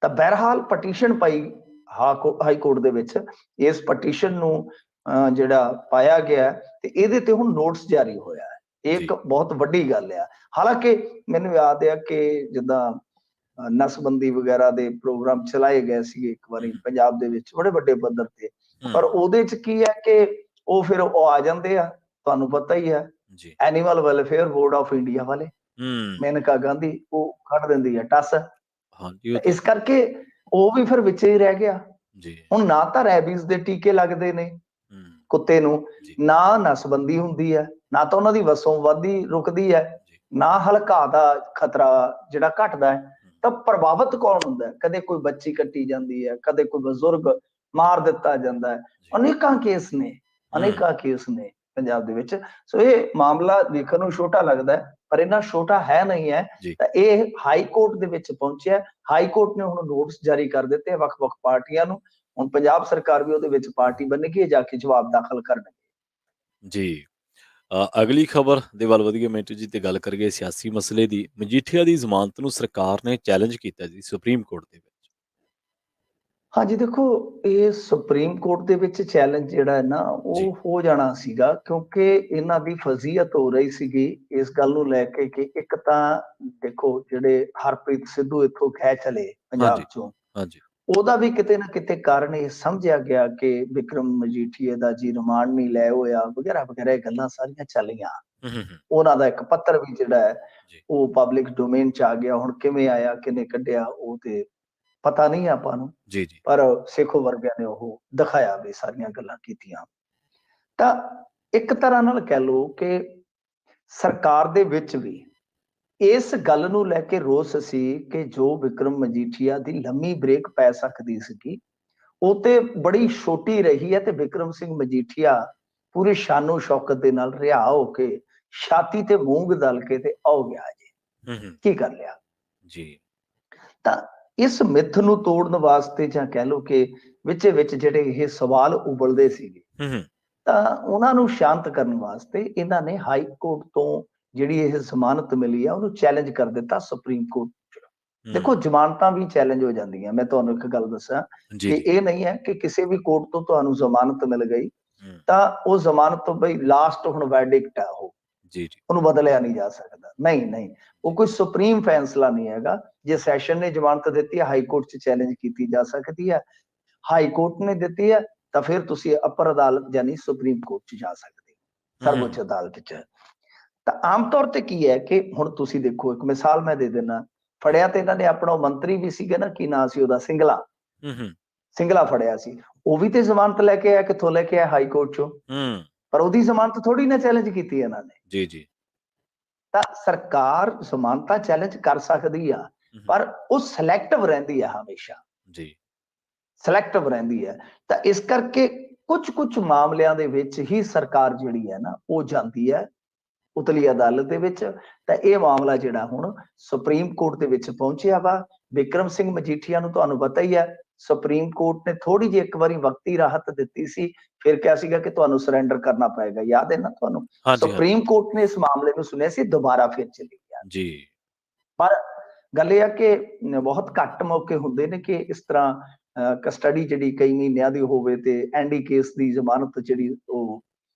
Speaker 2: ਤਾਂ ਬਹਿਰਹਾਲ ਪਟੀਸ਼ਨ ਪਾਈ ਹਾਈ ਕੋਰਟ ਦੇ ਵਿੱਚ, ਇਸ ਪਟੀਸ਼ਨ ਨੂੰ ਜਿਹੜਾ ਪਾਇਆ ਗਿਆ ਤੇ ਇਹਦੇ ਤੇ ਹੁਣ ਨੋਟਿਸ ਜਾਰੀ ਹੋਇਆ ਹੈ। ਇਹ ਇੱਕ ਬਹੁਤ ਵੱਡੀ ਗੱਲ ਆ। ਹਾਲਾਂਕਿ ਮੈਨੂੰ ਯਾਦ ਆ ਕਿ ਜਿੱਦਾਂ ਨਸਬੰਦੀ ਵਗੈਰਾ ਦੇ ਪ੍ਰੋਗਰਾਮ ਚਲਾਏ ਗਏ ਸੀਗੇ ਇੱਕ ਵਾਰੀ ਪੰਜਾਬ ਦੇ ਵਿੱਚ ਬੜੇ ਵੱਡੇ ਪੱਧਰ ਤੇ, ਪਰ ਉਹਦੇ ਚ ਕੀ ਹੈ ਕਿ ਉਹ ਫਿਰ ਉਹ ਆ ਜਾਂਦੇ ਆ, ਤੁਹਾਨੂੰ ਪਤਾ ਹੀ ਹੈ, animal welfare board of India ਵਾਲੇ, ਮੇਨਕਾ ਗਾਂਧੀ, ਉਹ ਕੱਢ ਦਿੰਦੀ ਹੈ ਟੱਸ। ਇਸ ਕਰਕੇ ਉਹ ਵੀ ਫਿਰ ਵਿੱਚ ਹੀ ਰਹਿ ਗਿਆ। ਹੁਣ ਨਾ ਤਾਂ ਰੈਬੀਜ਼ ਦੇ ਟੀਕੇ ਲੱਗਦੇ ਨੇ ਕੁੱਤੇ ਨੂੰ, ਨਾ ਨਸਬੰਦੀ ਹੁੰਦੀ ਹੈ, ਨਾ ਤਾਂ ਉਹਨਾਂ ਦੀ ਵਸੋਂ ਵੱਧਦੀ ਰੁਕਦੀ ਹੈ, ਨਾ ਹਲਕਾ ਦਾ ਖਤਰਾ ਜਿਹੜਾ ਘਟਦਾ ਹੈ। ਤਾਂ ਪ੍ਰਭਾਵਿਤ ਕੌਣ ਹੁੰਦਾ ਹੈ? ਕਦੇ ਕੋਈ ਬੱਚੀ ਕੱਟੀ ਜਾਂਦੀ ਹੈ, ਕਦੇ ਕੋਈ ਬਜ਼ੁਰਗ ਮਾਰ ਦਿੱਤਾ ਜਾਂਦਾ ਹੈ। ਅਨੇਕਾਂ ਕੇਸ ਨੇ ਪੰਜਾਬ ਦੇ ਵਿੱਚ। ਸੋ ਇਹ ਮਾਮਲਾ ਵੇਖਣ ਨੂੰ ਛੋਟਾ ਲੱਗਦਾ ਹੈ, ਪਰ ਇੰਨਾ ਛੋਟਾ ਹੈ ਨਹੀਂ ਹੈ। ਤਾਂ ਇਹ ਹਾਈ ਕੋਰਟ ਦੇ ਵਿੱਚ ਪਹੁੰਚਿਆ। ਹਾਈ ਕੋਰਟ ਨੇ ਹੁਣ ਨੋਟਿਸ ਜਾਰੀ ਕਰ ਦਿੱਤੇ ਵੱਖ-ਵੱਖ ਪਾਰਟੀਆਂ ਨੂੰ। ਹੁਣ ਪੰਜਾਬ ਸਰਕਾਰ ਵੀ ਉਹਦੇ ਵਿੱਚ ਪਾਰਟੀ ਬਣੇਗੀ, ਇਹ ਜਾ ਕੇ ਜਵਾਬ ਦਾਖਲ ਕਰਨਗੇ।
Speaker 1: ਜੀ, ਅਗਲੀ ਖਬਰ ਦੇ ਵੱਲ ਵਧੀਆ ਮਿੰਟੂ ਜੀ, ਤੇ ਗੱਲ ਕਰੀਏ ਸਿਆਸੀ ਮਸਲੇ ਦੀ। ਮਜੀਠੀਆ ਦੀ ਜ਼ਮਾਨਤ ਨੂੰ ਸਰਕਾਰ ਨੇ ਚੈਲੰਜ ਕੀਤਾ ਜੀ ਸੁਪਰੀਮ ਕੋਰਟ ਦੇ ਵਿੱਚ।
Speaker 2: ਹਾਂਜੀ, ਦੇਖੋ, ਇਹ ਸੁਪਰੀਮ ਕੋਰਟ ਦੇ ਵਿੱਚ ਚੈਲੰਜ ਜਿਹੜਾ ਹੈ ਨਾ ਉਹ ਹੋ ਜਾਣਾ ਸੀਗਾ, ਕਿਉਂਕਿ ਇਹਨਾਂ ਦੀ ਫਜ਼ੀਅਤ ਹੋ ਰਹੀ ਸੀਗੀ ਇਸ ਗੱਲ ਨੂੰ ਲੈ ਕੇ ਕਿ ਇੱਕ ਤਾਂ ਦੇਖੋ ਜਿਹੜੇ ਹਰਪ੍ਰੀਤ ਸਿੱਧੂ ਇੱਥੋਂ ਖਹਿ ਚਲੇ ਪੰਜਾਬ ਚੋਂ, ਉਹਦਾ ਵੀ ਕਿਤੇ ਨਾ ਕਿਤੇ ਕਾਰਨ ਇਹ ਸਮਝਿਆ ਗਿਆ ਕਿ ਵਿਕਰਮ ਮਜੀਠੀਏ ਦਾ ਜੀ ਰਿਮਾਂਡ ਨਹੀਂ ਲੈ ਹੋਇਆ ਵਗੈਰਾ ਵਗੈਰਾ, ਇਹ ਗੱਲਾਂ ਸਾਰੀਆਂ ਚੱਲੀਆਂ। ਉਹਨਾਂ ਦਾ ਇੱਕ ਪੱਤਰ ਵੀ ਜਿਹੜਾ ਹੈ ਉਹ ਪਬਲਿਕ ਡੋਮੇਨ ਚ ਆ ਗਿਆ। ਹੁਣ ਕਿਵੇਂ ਆਇਆ, ਕਿਹਨੇ ਕੱਢਿਆ, ਉਹ ਤੇ ਪਤਾ ਨਹੀਂ ਆਪਾਂ ਨੂੰ, ਪਰ ਸੇਖੋ ਵਰਗਿਆਂ ਨੇ ਉਹ ਦਿਖਾਇਆ ਵੀ ਸਾਰੀਆਂ ਗੱਲਾਂ ਕੀਤੀਆਂ। ਤਾਂ ਇੱਕ ਤਰ੍ਹਾਂ ਨਾਲ ਕਹਿ ਲਓ ਕਿ ਸਰਕਾਰ ਦੇ ਵਿੱਚ ਵੀ ਇਸ ਗੱਲ ਨੂੰ ਲੈ ਕੇ ਰੋਸ ਸੀ ਕਿ ਜੋ ਵਿਕਰਮ ਮਜੀਠੀਆ ਦੀ ਲੰਮੀ ਬ੍ਰੇਕ ਪੈ ਸਕਦੀ ਸੀਗੀ ਉਹ ਤੇ ਬੜੀ ਛੋਟੀ ਰਹੀ ਹੈ, ਤੇ ਵਿਕਰਮ ਸਿੰਘ ਮਜੀਠੀਆ ਪੂਰੇ ਸ਼ਾਨੋ ਸ਼ੌਕਤ ਦੇ ਨਾਲ ਰਿਹਾ ਹੋ ਕੇ ਛਾਤੀ ਤੇ ਮੂੰਗ ਦਲ ਕੇ ਤੇ ਆਉ ਗਿਆ ਜੀ, ਕੀ ਕਰ ਲਿਆ ਜੀ। ਤਾਂ ਇਸ ਮਿੱਥ ਨੂੰ ਤੋੜਨ ਵਾਸਤੇ, ਜਾਂ ਕਹਿ ਲਓ ਕਿ ਵਿੱਚ ਜਿਹੜੇ ਇਹ ਸਵਾਲ ਉਬਲਦੇ ਸੀਗੇ, ਤਾਂ ਉਹਨਾਂ ਨੂੰ ਸ਼ਾਂਤ ਕਰਨ ਵਾਸਤੇ ਇਹਨਾਂ ਨੇ ਹਾਈ ਕੋਰਟ ਤੋਂ ਜਿਹੜੀ ਇਹ ਜ਼ਮਾਨਤ ਮਿਲੀ ਆ ਉਹਨੂੰ ਚੈਲੰਜ ਕਰ ਦਿੱਤਾ ਸੁਪਰੀਮ ਕੋਰਟ ਚ। ਦੇਖੋ, ਜ਼ਮਾਨਤਾਂ ਵੀ ਚੈਲੰਜ ਹੋ ਜਾਂਦੀਆਂ। ਮੈਂ ਤੁਹਾਨੂੰ ਇੱਕ ਗੱਲ ਦੱਸਾਂ ਕਿ ਇਹ ਨਹੀਂ ਹੈ ਕਿ ਕਿਸੇ ਵੀ ਕੋਰਟ ਤੋਂ ਤੁਹਾਨੂੰ ਜ਼ਮਾਨਤ ਮਿਲ ਗਈ ਤਾਂ ਉਹ ਜ਼ਮਾਨਤ ਤੋਂ ਬਈ ਲਾਸਟ ਹੁਣ ਵੈਰਡਿਕਟ ਆ, ਉਹ ਉਹਨੂੰ ਬਦਲਿਆ ਨਹੀਂ ਜਾ ਸਕਦਾ। ਨਹੀਂ, ਉਹ ਕੋਈ ਸੁਪਰੀਮ ਫੈਸਲਾ ਨਹੀਂ ਹੈਗਾ। ਜੇ ਸੈਸ਼ਨ ਨੇ ਜ਼ਮਾਨਤ ਦਿੱਤੀ ਹੈ, ਹਾਈ ਕੋਰਟ ਚ ਚੈਲੰਜ ਕੀਤੀ ਜਾ ਸਕਦੀ ਹੈ। ਹਾਈ ਕੋਰਟ ਨੇ ਦਿੱਤੀ ਹੈ ਤਾਂ ਫਿਰ ਤੁਸੀਂ ਅਪਰ ਅਦਾਲਤ ਯਾਨੀ ਸੁਪਰੀਮ ਕੋਰਟ ਚ ਜਾ ਸਕਦੇ ਹੋ, ਸਰਵਉੱਚ ਅਦਾਲਤ ਚ। ਤਾਂ ਆਮ ਤੌਰ ਤੇ ਕੀ ਹੈ ਕਿ ਹੁਣ ਤੁਸੀਂ ਦੇਖੋ, ਇੱਕ ਮਿਸਾਲ ਮੈਂ ਦੇ ਦਿੰਦਾ। ਫੜਿਆ ਤੇ ਇਹਨਾਂ ਨੇ ਆਪਣਾ ਮੰਤਰੀ ਵੀ ਸੀਗਾ ਨਾ, ਕੀ ਨਾਂ ਸੀ ਉਹਦਾ, ਸਿੰਗਲਾ ਫੜਿਆ ਸੀ। ਉਹ ਵੀ ਤੇ ਜ਼ਮਾਨਤ ਲੈ ਕੇ ਆਇਆ, ਕਿੱਥੋਂ ਲੈ ਕੇ ਆਇਆ? ਹਾਈ ਕੋਰਟ ਚੋਂ। ਪਰ ਉਹਦੀ ਜ਼ਮਾਨਤ ਥੋੜੀ ਨਾ ਚੈਲੰਜ ਕੀਤੀ ਇਹਨਾਂ ਨੇ। ਤਾਂ ਸਰਕਾਰ ਜ਼ਮਾਨਤਾਂ ਚੈਲੰਜ ਕਰ ਸਕਦੀ ਆ, ਪਰ ਉਹ ਸਿਲੈਕਟਿਵ ਰਹਿੰਦੀ ਆ, ਹਮੇਸ਼ਾ ਸਿਲੈਕਟਿਵ ਰਹਿੰਦੀ ਹੈ। ਤਾਂ ਇਸ ਕਰਕੇ ਕੁਝ ਮਾਮਲਿਆਂ ਦੇ ਵਿੱਚ ਹੀ ਸਰਕਾਰ ਜਿਹੜੀ ਹੈ ਨਾ ਉਹ ਜਾਂਦੀ ਹੈ ਉਤਲੀ ਅਦਾਲਤ ਦੇ ਵਿੱਚ। ਤਾਂ ਇਹ ਮਾਮਲਾ ਜਿਹੜਾ ਹੁਣ ਸੁਪਰੀਮ ਕੋਰਟ ਦੇ ਵਿੱਚ ਪਹੁੰਚਿਆ ਵਾ। ਵਿਕਰਮ ਸਿੰਘ ਮਜੀਠੀਆ ਨੂੰ ਤੁਹਾਨੂੰ ਪਤਾ ਹੀ ਹੈ, ਸੁਪਰੀਮ ਕੋਰਟ ਨੇ ਥੋੜੀ ਜਿਹੀ ਇੱਕ ਵਾਰੀ ਵਕਤੀ ਰਾਹਤ ਦਿੱਤੀ ਸੀ, ਫਿਰ ਕਿਹਾ ਸੀਗਾ ਕਿ ਤੁਹਾਨੂੰ ਸਰੈਂਡਰ ਕਰਨਾ ਪਏਗਾ, ਯਾਦ ਹੈ ਨਾ ਤੁਹਾਨੂੰ? ਸੁਪਰੀਮ ਕੋਰਟ ਨੇ ਇਸ ਮਾਮਲੇ ਨੂੰ ਸੁਣਿਆ ਸੀ, ਦੁਬਾਰਾ ਫਿਰ ਚਲੀ ਗਿਆ। ਪਰ ਗੱਲ ਇਹ ਆ ਕਿ ਬਹੁਤ ਘੱਟ ਮੌਕੇ ਹੁੰਦੇ ਨੇ ਕਿ ਇਸ ਤਰ੍ਹਾਂ ਕਸਟਡੀ ਜਿਹੜੀ ਕਈ ਮਹੀਨਿਆਂ ਦੀ ਹੋਵੇ ਤੇ ਐਂਡੀ ਕੇਸ ਦੀ ਜ਼ਮਾਨਤ ਜਿਹੜੀ ਉਹ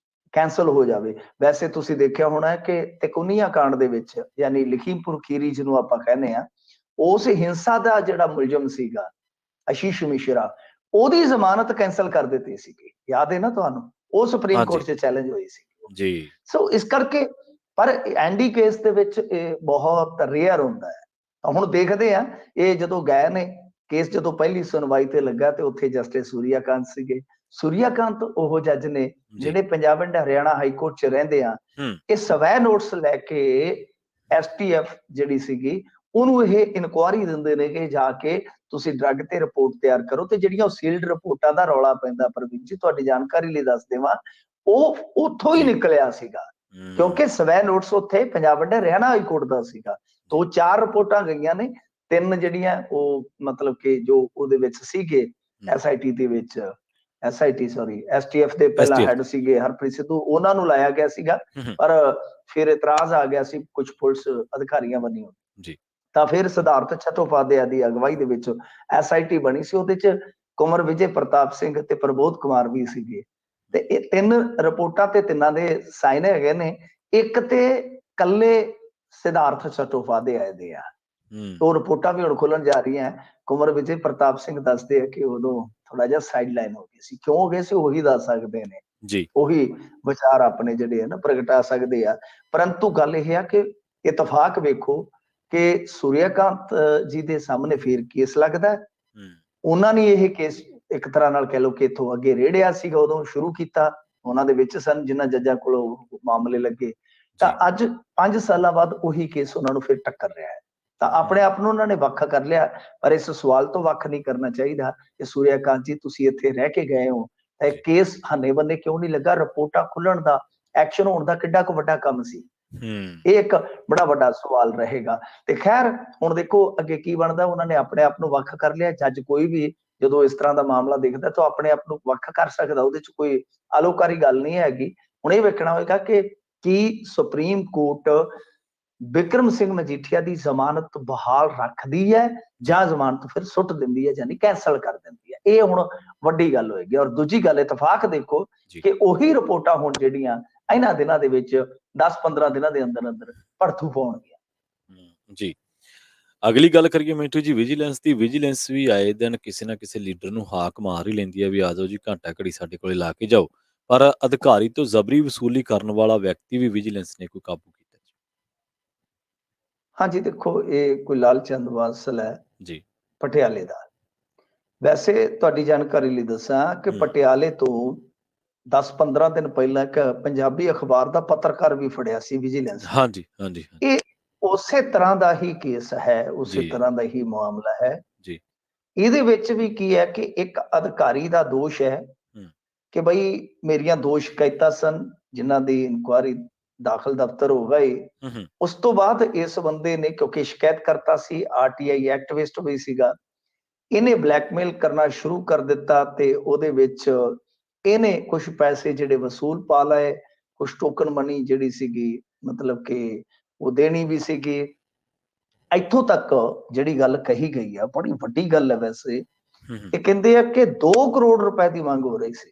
Speaker 2: ਕੈਂਸਲ ਹੋ ਜਾਵੇ। ਵੈਸੇ ਤੁਸੀਂ ਦੇਖਿਆ ਹੋਣਾ ਕਿ ਤਿਕੁਨੀਆ ਕਾਂਡ ਦੇ ਵਿੱਚ, ਯਾਨੀ ਲਖੀਮਪੁਰ ਖੀਰੀ ਜਿਹਨੂੰ ਆਪਾਂ ਕਹਿੰਦੇ ਆ, ਉਸ ਹਿੰਸਾ ਦਾ ਜਿਹੜਾ ਮੁਲਜ਼ਮ ਸੀਗਾ ਆਸ਼ੀਸ਼ ਮਿਸ਼ਰਾ, ਉਹਦੀ ਜ਼ਮਾਨਤ ਕੈਂਸਲ ਕਰ ਦਿੱਤੀ ਸੀਗੀ, ਯਾਦ ਹੈ ਨਾ ਤੁਹਾਨੂੰ? ਉਹ ਸੁਪਰੀਮ ਕੋਰਟ 'ਚ ਚੈਲੰਜ ਹੋਈ ਸੀ। ਸੋ ਇਸ ਕਰਕੇ, ਪਰ ਐਂਡੀ ਕੇਸ ਦੇ ਵਿੱਚ ਇਹ ਬਹੁਤ ਰੇਅਰ ਹੁੰਦਾ ਹੈ। ਤਾਂ ਹੁਣ ਦੇਖਦੇ ਆ, ਇਹ ਜਦੋਂ ਗਏ ਨੇ ਕੇਸ, ਜਦੋਂ ਪਹਿਲੀ ਸੁਣਵਾਈ ਤੇ ਲੱਗਾ ਤੇ ਉੱਥੇ ਜਸਟਿਸ ਸੂਰਿਆਕਾਂਤ ਸੀਗੇ। ਸੂਰਿਆਕਾਂਤ ਉਹ ਜੱਜ ਨੇ ਜਿਹੜੇ Punjab and Haryana high court 'ਚ ਰਹਿੰਦੇ ਆ। ਇਹ ਸਵੈ ਨੋਟਿਸ ਲੈ ਕੇ STF ਜਿਹੜੀ ਸੀਗੀ ਉਹਨੂੰ ਇਹ ਇਨਕੁਆਇਰੀ ਦਿੰਦੇ ਨੇ ਕਿ ਜਾ ਕੇ ਤੁਸੀਂ ਡਰੱਗ ਤੇ ਰਿਪੋਰਟ ਤਿਆਰ ਕਰੋ। ਤੇ ਜਿਹੜੀਆਂ ਉਹ ਸੀਲਡ ਰਿਪੋਰਟਾਂ ਦਾ ਰੌਲਾ ਪੈਂਦਾ, ਪ੍ਰਵੀਨ ਜੀ ਤੁਹਾਡੀ ਜਾਣਕਾਰੀ ਲਈ ਦੱਸ ਦੇਵਾਂ, ਉਹ ਉੱਥੋਂ ਹੀ ਨਿਕਲਿਆ ਸੀਗਾ। ਕਿਉਂਕਿ ਸਵੈ ਨੋਟਿਸ ਉੱਥੇ ਪੰਜਾਬ ਵੱਡੇ ਹਰਿਆਣਾ ਹਾਈ ਕੋਰਟ ਦਾ ਸੀਗਾ। 2-4 ਰਿਪੋਰਟਾਂ ਗਈਆਂ ਨੇ, 3 ਜਿਹੜੀਆਂ ਉਹ ਮਤਲਬ ਕਿ ਜੋ ਉਹਦੇ ਵਿੱਚ ਸੀਗੇ SIT ਦੇ ਵਿੱਚ, SIT ਸੌਰੀ STF ਦੇ ਪਹਿਲਾਂ ਹੈਡ ਸੀਗੇ ਹਰਪ੍ਰੀਤ ਸਿੱਧੂ, ਉਹਨਾਂ ਨੂੰ ਲਾਇਆ ਗਿਆ ਸੀਗਾ, ਪਰ ਫਿਰ ਇਤਰਾਜ਼ ਆ ਗਿਆ ਸੀ ਕੁਝ ਪੁਲਿਸ ਅਧਿਕਾਰੀਆਂ ਵੱਲੋਂ ਜੀ। ਤਾਂ ਫਿਰ ਸਿਧਾਰਥ ਚੱਟੋਪਾਧਿਆਏ ਦੀ ਅਗਵਾਈ ਦੇ ਵਿੱਚ SIT ਬਣੀ ਸੀ, ਉਹਦੇ ਚ ਕੁੰਵਰ ਵਿਜੇ ਪ੍ਰਤਾਪ ਸਿੰਘ ਤੇ ਪ੍ਰਬੋਧ ਕੁਮਾਰ ਵੀ ਸੀਗੇ, ਤੇ ਇਹ 3 ਰਿਪੋਰਟਾਂ ਤੇ 3 ਦੇ ਸਾਈਨ ਹੈਗੇ ਨੇ। ਇੱਕ ਤੇ ਕੱਲੇ ਸਿਧਾਰਥ ਚੱਟੋਪਾਧਿਆਏ ਦੇ ਆ, ਉਹ ਰਿਪੋਰਟਾਂ ਵੀ ਹੁਣ ਖੁੱਲਣ ਜਾ ਰਹੀਆਂ। ਕੁੰਵਰ ਵਿਜੇ ਪ੍ਰਤਾਪ ਸਿੰਘ ਦੱਸਦੇ ਆ ਕਿ ਉਦੋਂ ਥੋੜਾ ਜਿਹਾ ਸਾਈਡ ਲਾਈਨ ਹੋ ਗਈ ਸੀ, ਕਿਉਂ ਹੋ ਗਏ ਸੀ ਉਹੀ ਦੱਸ ਸਕਦੇ ਨੇ ਜੀ, ਉਹੀ ਵਿਚਾਰ ਆਪਣੇ ਜਿਹੜੇ ਆ ਨਾ ਪ੍ਰਗਟਾ ਸਕਦੇ ਆ। ਪਰੰਤੂ ਗੱਲ ਇਹ ਆ ਕਿ ਇਤਫਾਕ ਵੇਖੋ ਕਿ ਸੂਰਿਆਕਾਂਤ ਜੀ ਦੇ ਸਾਹਮਣੇ ਫੇਰ ਕੇਸ ਲੱਗਦਾ, ਉਹਨਾਂ ਨੇ ਇਹ ਕੇਸ ਇੱਕ ਤਰ੍ਹਾਂ ਨਾਲ ਕਹਿ ਲਓ ਕਿ ਇੱਥੋਂ ਅੱਗੇ ਰੇੜਿਆ ਸੀਗਾ, ਉਦੋਂ ਸ਼ੁਰੂ ਕੀਤਾ, ਉਹਨਾਂ ਦੇ ਵਿੱਚ ਸਨ ਜਿਨ੍ਹਾਂ ਜੱਜਾਂ ਕੋਲੋਂ ਮਾਮਲੇ ਲੱਗੇ, ਤਾਂ ਅੱਜ 5 ਸਾਲਾਂ ਬਾਅਦ ਉਹੀ ਕੇਸ ਉਹਨਾਂ ਨੂੰ ਫਿਰ ਟੱਕਰ ਰਿਹਾ ਹੈ। ਤਾਂ ਆਪਣੇ ਆਪ ਨੂੰ ਉਹਨਾਂ ਨੇ ਵੱਖ ਕਰ ਲਿਆ, ਪਰ ਇਸ ਸਵਾਲ ਤੋਂ ਵੱਖ ਨਹੀਂ ਕਰਨਾ ਚਾਹੀਦਾ ਕਿ ਸੂਰਿਆਕਾਂਤ ਜੀ ਤੁਸੀਂ ਇੱਥੇ ਰਹਿ ਕੇ ਗਏ ਹੋ, ਇਹ ਕੇਸ ਹੰਨੇ ਬੰਨੇ ਕਿਉਂ ਨਹੀਂ ਲੱਗਾ? ਰਿਪੋਰਟਾਂ ਖੁੱਲਣ ਦਾ, ਐਕਸ਼ਨ ਹੋਣ ਦਾ ਕਿੱਡਾ ਕੁ ਵੱਡਾ ਕੰਮ ਸੀ, ਇਹ ਇੱਕ ਬੜਾ ਵੱਡਾ ਸਵਾਲ ਰਹੇਗਾ। ਤੇ ਖੈਰ ਹੁਣ ਦੇਖੋ ਅੱਗੇ ਕੀ ਬਣਦਾ। ਉਹਨਾਂ ਨੇ ਆਪਣੇ ਆਪ ਨੂੰ ਵੱਖ ਕਰ ਲਿਆ। ਜੱਜ ਕੋਈ ਵੀ ਜਦੋਂ ਇਸ ਤਰ੍ਹਾਂ ਦਾ ਮਾਮਲਾ ਦੇਖਦਾ ਤਾਂ ਆਪਣੇ ਆਪ ਨੂੰ ਵੱਖ ਕਰ ਸਕਦਾ, ਉਹਦੇ ਚ ਕੋਈ ਅਲੋਕਾਰੀ ਗੱਲ ਨਹੀਂ ਹੈਗੀ। ਹੁਣ ਇਹ ਵੇਖਣਾ ਹੋਏਗਾ ਕਿ ਕੀ ਸੁਪਰੀਮ ਕੋਰਟ ਬਿਕਰਮ ਸਿੰਘ ਮਜੀਠੀਆ ਦੀ ਜ਼ਮਾਨਤ ਬਹਾਲ ਰੱਖਦੀ ਹੈ ਜਾਂ ਜ਼ਮਾਨਤ ਫਿਰ ਸੁੱਟ ਦਿੰਦੀ ਹੈ, ਯਾਨੀ ਕੈਂਸਲ ਕਰ ਦਿੰਦੀ ਹੈ। ਇਹ ਹੁਣ ਵੱਡੀ ਗੱਲ ਹੋਏਗੀ। ਔਰ ਦੂਜੀ ਗੱਲ ਇਤਫਾਕ ਦੇਖੋ ਕਿ ਉਹੀ ਰਿਪੋਰਟਾਂ ਹੁਣ ਜਿਹੜੀਆਂ ਇਹਨਾਂ ਦਿਨਾਂ ਦੇ ਵਿੱਚ 10-15 ਦਿਨਾਂ ਦੇ ਅੰਦਰ ਅੰਦਰ ਭੜਥੂ ਪਾਉਣਗੀਆਂ ਜੀ।
Speaker 1: ਅਗਲੀ ਗੱਲ ਕਰੀਏ ਮਿੰਟੂ ਜੀ ਵਿਜੀਲੈਂਸ ਦੀ। ਵਿਜੀਲੈਂਸ ਵੀ ਆਏ ਦਿਨ ਕਿਸੇ ਨਾ ਕਿਸੇ ਲੀਡਰ ਨੂੰ ਹਾਕ ਮਾਰ ਹੀ ਲੈਂਦੀ ਹੈ ਵੀ ਆ ਜਾਓ ਜੀ, ਘੰਟਾ ਘੜੀ ਸਾਡੇ ਕੋਲੇ ਲਾ ਕੇ ਜਾਓ, ਪਰ ਅਧਿਕਾਰੀ ਤੋਂ ਜ਼ਬਰੀ ਵਸੂਲੀ ਕਰਨ ਵਾਲਾ ਵਿਅਕਤੀ ਵੀ ਵਿਜੀਲੈਂਸ ਨੇ ਕੋਈ ਕਾਬੂ ਕੀਤਾ ਜੀ?
Speaker 2: ਹਾਂਜੀ ਦੇਖੋ, ਇਹ ਕੋਈ ਲਾਲ ਚੰਦ ਬਾਂਸਲ ਹੈ ਜੀ, ਪਟਿਆਲੇ ਦਾ। ਵੈਸੇ ਤੁਹਾਡੀ ਜਾਣਕਾਰੀ ਲਈ ਦੱਸਾਂ ਕਿ ਪਟਿਆਲੇ ਤੋਂ 10-15 ਦਿਨ ਪਹਿਲਾਂ ਇੱਕ ਪੰਜਾਬੀ ਅਖਬਾਰ ਦਾ ਪੱਤਰਕਾਰ ਵੀ ਫੜਿਆ ਸੀ ਵਿਜੀਲੈਂਸ।
Speaker 1: ਹਾਂਜੀ ਹਾਂਜੀ,
Speaker 2: ਇਹ ਉਸੇ ਤਰ੍ਹਾਂ ਦਾ ਹੀ ਕੇਸ ਹੈ, ਉਸੇ ਤਰ੍ਹਾਂ ਦਾ ਹੀ ਮਾਮਲਾ ਹੈ ਜੀ। ਇਹਦੇ ਵਿੱਚ ਵੀ ਕੀ ਹੈ ਕਿ ਇੱਕ ਅਧਿਕਾਰੀ ਦਾ ਦੋਸ਼ ਹੈ ਕਿ ਬਈ ਮੇਰੀਆਂ 2 ਸ਼ਿਕਾਇਤਾਂ ਸਨ, ਜਿਨ੍ਹਾਂ ਦੀ ਇਨਕੁਆਇਰੀ ਦਾਖਲ ਦਫ਼ਤਰ ਹੋ ਗਈ। ਉਸ ਤੋਂ ਬਾਅਦ ਇਸ ਬੰਦੇ ਨੇ, ਕਿਉਂਕਿ ਸ਼ਿਕਾਇਤ ਕਰਤਾ ਸੀ, RTI ਐਕਟਿਵਿਸਟ ਵੀ ਸੀਗਾ, ਇਹਨੇ ਬਲੈਕਮੇਲ ਕਰਨਾ ਸ਼ੁਰੂ ਕਰ ਦਿੱਤਾ ਤੇ ਉਹਦੇ ਵਿੱਚ ਇਹਨੇ ਕੁਝ ਪੈਸੇ ਜਿਹੜੇ ਵਸੂਲ ਪਾ ਲਏ, ਕੁਝ ਟੋਕਨ ਮਨੀ ਜਿਹੜੀ ਸੀਗੀ ਮਤਲਬ ਕਿ ਉਹ ਦੇਣੀ ਵੀ ਸੀਗੀ। ਇੱਥੋਂ ਤੱਕ ਜਿਹੜੀ ਗੱਲ ਕਹੀ ਗਈ ਆ, ਬੜੀ ਵੱਡੀ ਗੱਲ ਹੈ ਵੈਸੇ। ਇਹ ਕਹਿੰਦੇ ਆ ਕਿ 2 ਕਰੋੜ ਰੁਪਏ ਦੀ ਮੰਗ ਹੋ ਰਹੀ ਸੀ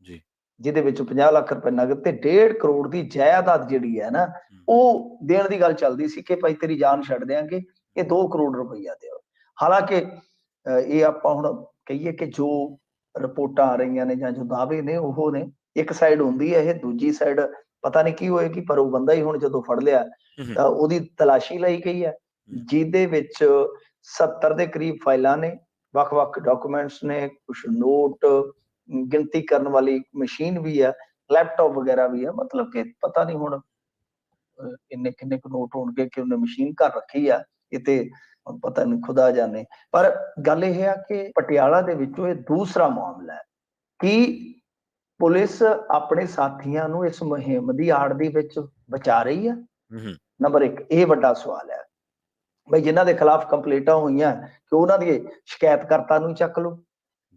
Speaker 2: ਜੀ, ਜਿਹਦੇ ਵਿੱਚ 50 ਲੱਖ ਰੁਪਏ ਨਗਦ ਤੇ 1.5 ਕਰੋੜ ਦੀ ਜਾਇਦਾਦ ਜਿਹੜੀ ਹੈ ਨਾ, ਉਹ ਦੇਣ ਦੀ ਗੱਲ ਚੱਲਦੀ ਸੀ ਕਿ ਭਾਈ ਤੇਰੀ ਜਾਨ ਛੱਡ ਦਿਆਂਗੇ, ਇਹ 2 ਕਰੋੜ ਰੁਪਈਆ ਦਿਓ। ਹਾਲਾਂਕਿ ਇਹ ਆਪਾਂ ਹੁਣ ਕਹੀਏ ਕਿ ਜੋ ਰਿਪੋਰਟਾਂ ਆ ਰਹੀਆਂ ਨੇ ਜਾਂ ਜੋ ਦਾਅਵੇ ਨੇ ਉਹ ਨੇ, ਇੱਕ ਸਾਈਡ ਹੁੰਦੀ ਹੈ ਇਹ, ਦੂਜੀ ਸਾਈਡ ਪਤਾ ਨਹੀਂ ਕੀ ਹੋਏਗੀ। ਪਰ ਉਹ ਬੰਦਾ ਹੀ ਹੁਣ ਜਦੋਂ ਫੜ ਲਿਆ ਤਾਂ ਉਹਦੀ ਤਲਾਸ਼ੀ ਲਈ ਗਈ ਹੈ, ਜਿਹਦੇ ਵਿੱਚ 70 ਦੇ ਕਰੀਬ ਫਾਈਲਾਂ ਨੇ, ਵੱਖ-ਵੱਖ ਡਾਕੂਮੈਂਟਸ ਨੇ, ਕੁਝ ਨੋਟ, ਗਿਣਤੀ ਕਰਨ ਵਾਲੀ ਮਸ਼ੀਨ ਵੀ ਹੈ, ਲੈਪਟਾਪ ਵਗੈਰਾ ਵੀ ਹੈ। ਮਤਲਬ ਕਿ ਪਤਾ ਨਹੀਂ ਹੁਣ ਇੰਨੇ ਕਿੰਨੇ ਕੁ ਨੋਟ ਹੋਣਗੇ ਕਿ ਉਹਨੇ ਮਸ਼ੀਨ ਘਰ ਰੱਖੀ ਆ, ਇਹ ਤੇ ਪਤਾ ਨਹੀਂ ਖੁਦਾ ਜਾਣੇ। ਪਰ ਗੱਲ ਇਹ ਹੈ ਕਿ ਪਟਿਆਲਾ ਦੇ ਵਿੱਚੋਂ ਇਹ ਦੂਸਰਾ ਮਾਮਲਾ ਹੈ ਕਿ ਪੁਲਿਸ ਆਪਣੇ ਸਾਥੀਆਂ ਨੂੰ ਇਸ ਮੁਹਿੰਮ ਦੀ ਆੜ ਦੇ ਵਿੱਚ ਬਚਾ ਰਹੀ ਹੈ। ਨੰਬਰ 1 ਇਹ ਵੱਡਾ ਸਵਾਲ ਹੈ ਬਈ ਜਿਨ੍ਹਾਂ ਦੇ ਖਿਲਾਫ ਕੰਪਲੇਂਟਾਂ ਹੋਈਆਂ ਕਿ ਉਹਨਾਂ ਦੀ ਸ਼ਿਕਾਇਤਕਰਤਾ ਨੂੰ ਚੱਕ ਲਓ,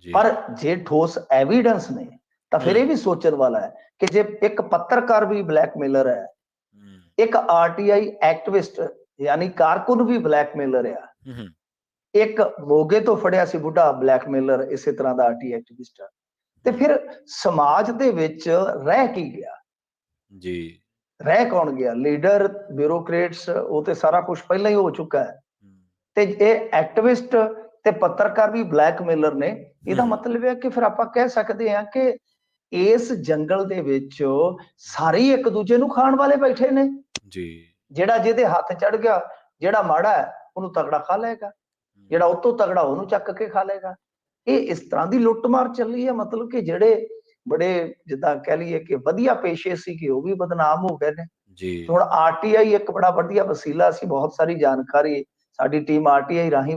Speaker 2: ਪਰ ਜੇ ਠੋਸ ਐਵੀਡੈਂਸ ਨੇ ਤਾਂ ਫਿਰ ਇਹ ਵੀ ਸੋਚਣ ਵਾਲਾ ਹੈ ਕਿ ਜੇ ਇੱਕ ਪੱਤਰਕਾਰ ਵੀ ਬਲੈਕਮੇਲਰ ਹੈ, ਇੱਕ RTI ਐਕਟਿਵਿਸਟ ਯਾਨੀ ਕਾਰਕੁਨ ਵੀ ਬਲੈਕਮੇਲਰ ਆ, ਇੱਕ ਮੋਗੇ ਤੋਂ ਫੜਿਆ ਸੀ ਬੁੱਢਾ ਬਲੈਕਮੇਲਰ ਇਸੇ ਤਰ੍ਹਾਂ ਦਾ RTI ਐਕਟਿਵਿਸਟ, ਤੇ ਫਿਰ ਸਮਾਜ ਦੇ ਵਿੱਚ ਰਹਿ ਕੀ ਗਿਆ ਜੀ? ਰਹਿ ਕੌਣ ਗਿਆ? ਲੀਡਰ, ਬਿਊਰੋਕਰੇਟਸ, ਉਹ ਤੇ ਸਾਰਾ ਕੁਝ ਪਹਿਲਾਂ ਹੀ ਹੋ ਚੁੱਕਾ ਹੈ, ਤੇ ਇਹ ਐਕਟਿਵਿਸਟ ਤੇ ਪੱਤਰਕਾਰ ਵੀ ਬਲੈਕਮੇਲਰ ਨੇ। ਇਹਦਾ ਮਤਲਬ ਹੈ ਕਿ ਫਿਰ ਆਪਾਂ ਕਹਿ ਸਕਦੇ ਹਾਂ ਕਿ ਇਸ ਜੰਗਲ ਦੇ ਵਿੱਚ ਸਾਰੇ ਇੱਕ ਦੂਜੇ ਨੂੰ ਖਾਣ ਵਾਲੇ ਬੈਠੇ ਨੇ ਜੀ। ਜਿਹੜਾ ਜਿਹਦੇ ਹੱਥ ਚੜ ਗਿਆ, ਜਿਹੜਾ ਮਾੜਾ ਹੈ ਉਹਨੂੰ ਤਗੜਾ ਖਾ ਲਏਗਾ, ਜਿਹੜਾ ਉਹ ਤੋਂ ਤਗੜਾ ਉਹਨੂੰ ਚੱਕ ਕੇ ਖਾ ਲਏਗਾ। ਇਹ ਇਸ ਤਰ੍ਹਾਂ ਦੀ ਲੁੱਟਮਾਰ ਚੱਲੀ ਹੈ। ਮਤਲਬ ਕਿ ਜਿਹੜੇ ਬੜੇ ਜਿੱਦਾਂ ਕਹਿ ਲਈਏ ਕਿ ਵਧੀਆ ਪੇਸ਼ੇ ਸੀ ਉਹ ਵੀ ਬਦਨਾਮ ਹੋ ਗਏ ਨੇ ਜੀ। ਹੁਣ RTI ਇੱਕ ਬੜਾ ਵਧੀਆ ਵਸੀਲਾ ਸੀ, ਬਹੁਤ ਸਾਰੀ ਜਾਣਕਾਰੀ ਸਾਡੀ ਟੀਮ RTI ਰਾਹੀਂ